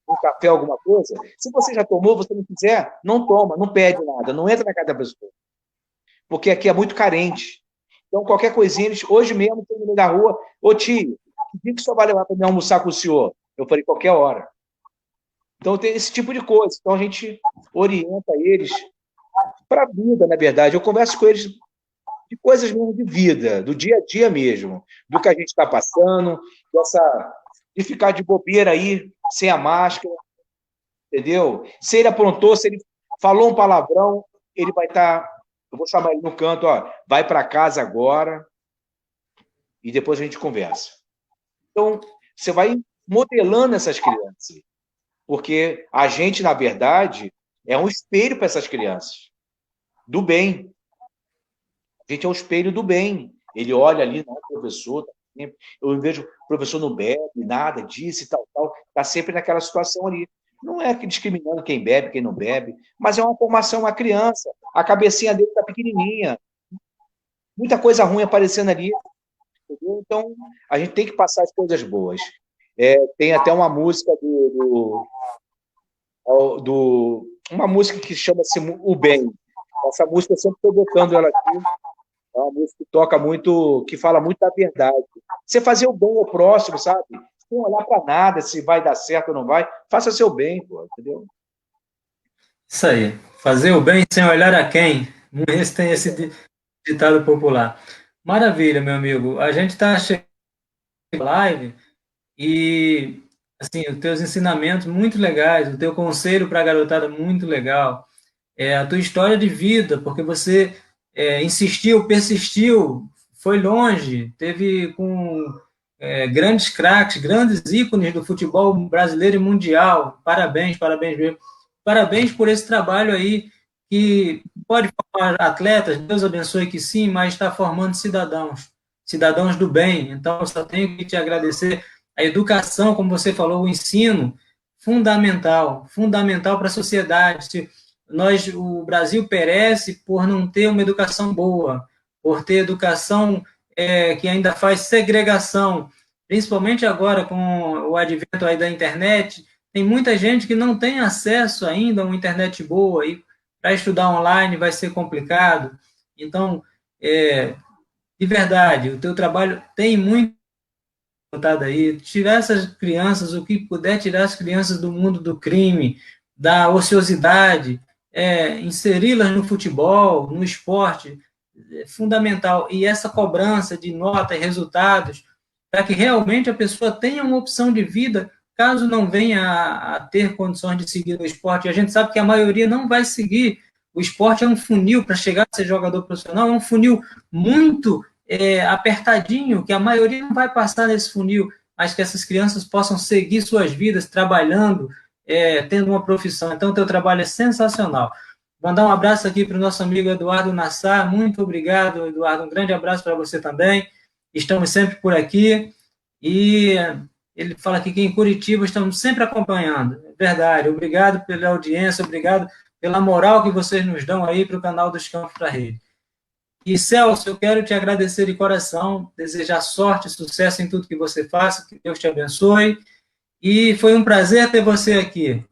um café, alguma coisa, se você já tomou, você não quiser, não toma, não pede nada, não entra na casa da pessoa. Porque aqui é muito carente. Então, qualquer coisinha, hoje mesmo, tem no meio da rua, ô tio, que dia que o senhor vai levar para me almoçar com o senhor? Eu falei, qualquer hora. Então, tem esse tipo de coisa. Então, a gente orienta eles para a vida, na verdade. Eu converso com eles de coisas mesmo de vida, do dia a dia mesmo, do que a gente está passando, de ficar de bobeira aí, sem a máscara, entendeu? Se ele aprontou, se ele falou um palavrão, ele vai estar... Eu vou chamar ele no canto, ó, vai para casa agora e depois a gente conversa. Então, você vai modelando essas crianças, porque a gente, na verdade, é um espelho para essas crianças, do bem. A gente é um espelho do bem. Ele olha ali, não, professor, tá sempre... eu vejo o professor não bebe, nada disso e tal, está sempre naquela situação ali. Não é que discriminando quem bebe, quem não bebe, mas é uma formação, uma criança. A cabecinha dele está pequenininha. Muita coisa ruim aparecendo ali. Entendeu? Então, a gente tem que passar as coisas boas. Tem até uma música uma música que chama-se O Bem. Essa música eu sempre estou botando ela aqui. É uma música que toca muito, que fala muito da verdade. Você fazer o bem ao próximo, sabe? Sem olhar para nada, se vai dar certo ou não vai. Faça seu bem, pô, entendeu? Isso aí. Fazer o bem sem olhar a quem. Esse tem esse ditado popular. Maravilha, meu amigo. A gente está chegando na live e, assim, os teus ensinamentos muito legais, o teu conselho para a garotada muito legal. A tua história de vida, porque você insistiu, persistiu, foi longe, teve com grandes craques, grandes ícones do futebol brasileiro e mundial. Parabéns, parabéns mesmo. Parabéns por esse trabalho aí, que pode formar atletas, Deus abençoe que sim, mas está formando cidadãos, cidadãos do bem. Então, eu só tenho que te agradecer. A educação, como você falou, o ensino, fundamental, fundamental para a sociedade. O Brasil perece por não ter uma educação boa, por ter educação que ainda faz segregação, principalmente agora com o advento aí da internet. Tem muita gente que não tem acesso ainda a uma internet boa, e para estudar online vai ser complicado. Então, de verdade, o teu trabalho tem muito contado aí. Tirar essas crianças, o que puder tirar as crianças do mundo do crime, da ociosidade, inseri-las no futebol, no esporte, é fundamental. E essa cobrança de nota e resultados, para que realmente a pessoa tenha uma opção de vida, caso não venha a ter condições de seguir o esporte. E a gente sabe que a maioria não vai seguir. O esporte é um funil para chegar a ser jogador profissional, é um funil muito apertadinho, que a maioria não vai passar nesse funil, mas que essas crianças possam seguir suas vidas trabalhando, tendo uma profissão. Então, o teu trabalho é sensacional. Mandar um abraço aqui para o nosso amigo Eduardo Nassar. Muito obrigado, Eduardo. Um grande abraço para você também. Estamos sempre por aqui. E ele fala aqui que em Curitiba estamos sempre acompanhando. É verdade. Obrigado pela audiência, obrigado pela moral que vocês nos dão aí para o canal dos Campos da Rede. E, Celso, eu quero te agradecer de coração, desejar sorte e sucesso em tudo que você faça, que Deus te abençoe. E foi um prazer ter você aqui.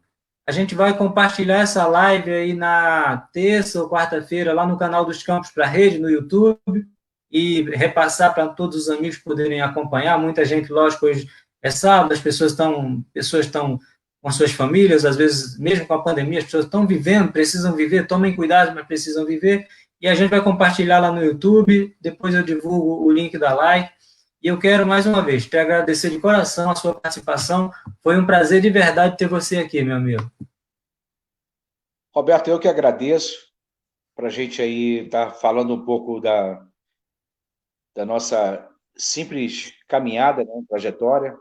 A gente vai compartilhar essa live aí na terça ou quarta-feira lá no canal dos Campos para a Rede, no YouTube, e repassar para todos os amigos poderem acompanhar. Muita gente, lógico, hoje é sábado, as pessoas estão com suas famílias, às vezes, mesmo com a pandemia, as pessoas estão vivendo, precisam viver, tomem cuidado, mas precisam viver. E a gente vai compartilhar lá no YouTube, depois eu divulgo o link da live. E eu quero, mais uma vez, te agradecer de coração a sua participação. Foi um prazer de verdade ter você aqui, meu amigo. Roberto, eu que agradeço para a gente aí estar falando um pouco da nossa simples caminhada, né, trajetória.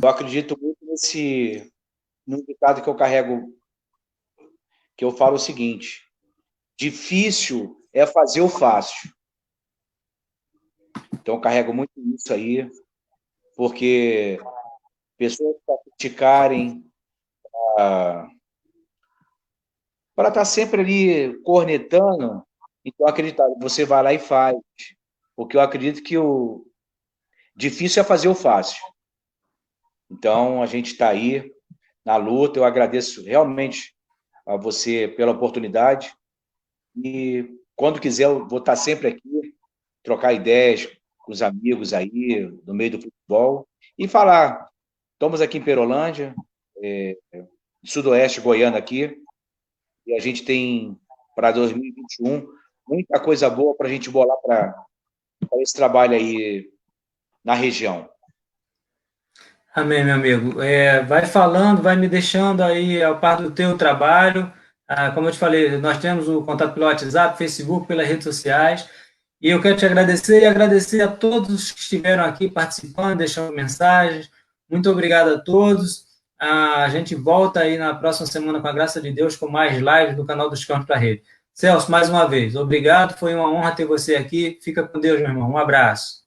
Eu acredito muito num ditado que eu carrego, que eu falo o seguinte: difícil é fazer o fácil. Então, eu carrego muito isso aí, porque pessoas para criticarem, para estar sempre ali cornetando, então acreditar, você vai lá e faz. Porque eu acredito que o difícil é fazer o fácil. Então, a gente está aí na luta. Eu agradeço realmente a você pela oportunidade. E quando quiser, eu vou estar sempre aqui, trocar ideias com os amigos aí, no meio do futebol, e falar. Estamos aqui em Perolândia, sudoeste goiano aqui, e a gente tem para 2021 muita coisa boa para a gente bolar para esse trabalho aí na região. Amém, meu amigo. Vai falando, vai me deixando aí ao par do teu trabalho. Como eu te falei, nós temos o contato pelo WhatsApp, Facebook, pelas redes sociais. E eu quero te agradecer e agradecer a todos que estiveram aqui participando, deixando mensagens. Muito obrigado a todos. A gente volta aí na próxima semana, com a graça de Deus, com mais lives do canal dos Campos para a Rede. Celso, mais uma vez, obrigado. Foi uma honra ter você aqui. Fica com Deus, meu irmão. Um abraço.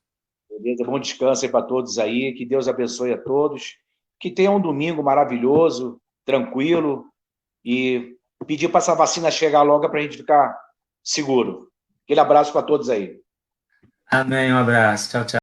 Beleza? Bom descanso aí para todos aí. Que Deus abençoe a todos. Que tenham um domingo maravilhoso, tranquilo. E pedir para essa vacina chegar logo para a gente ficar seguro. Aquele abraço para todos aí. Amém. Um abraço. Tchau, tchau.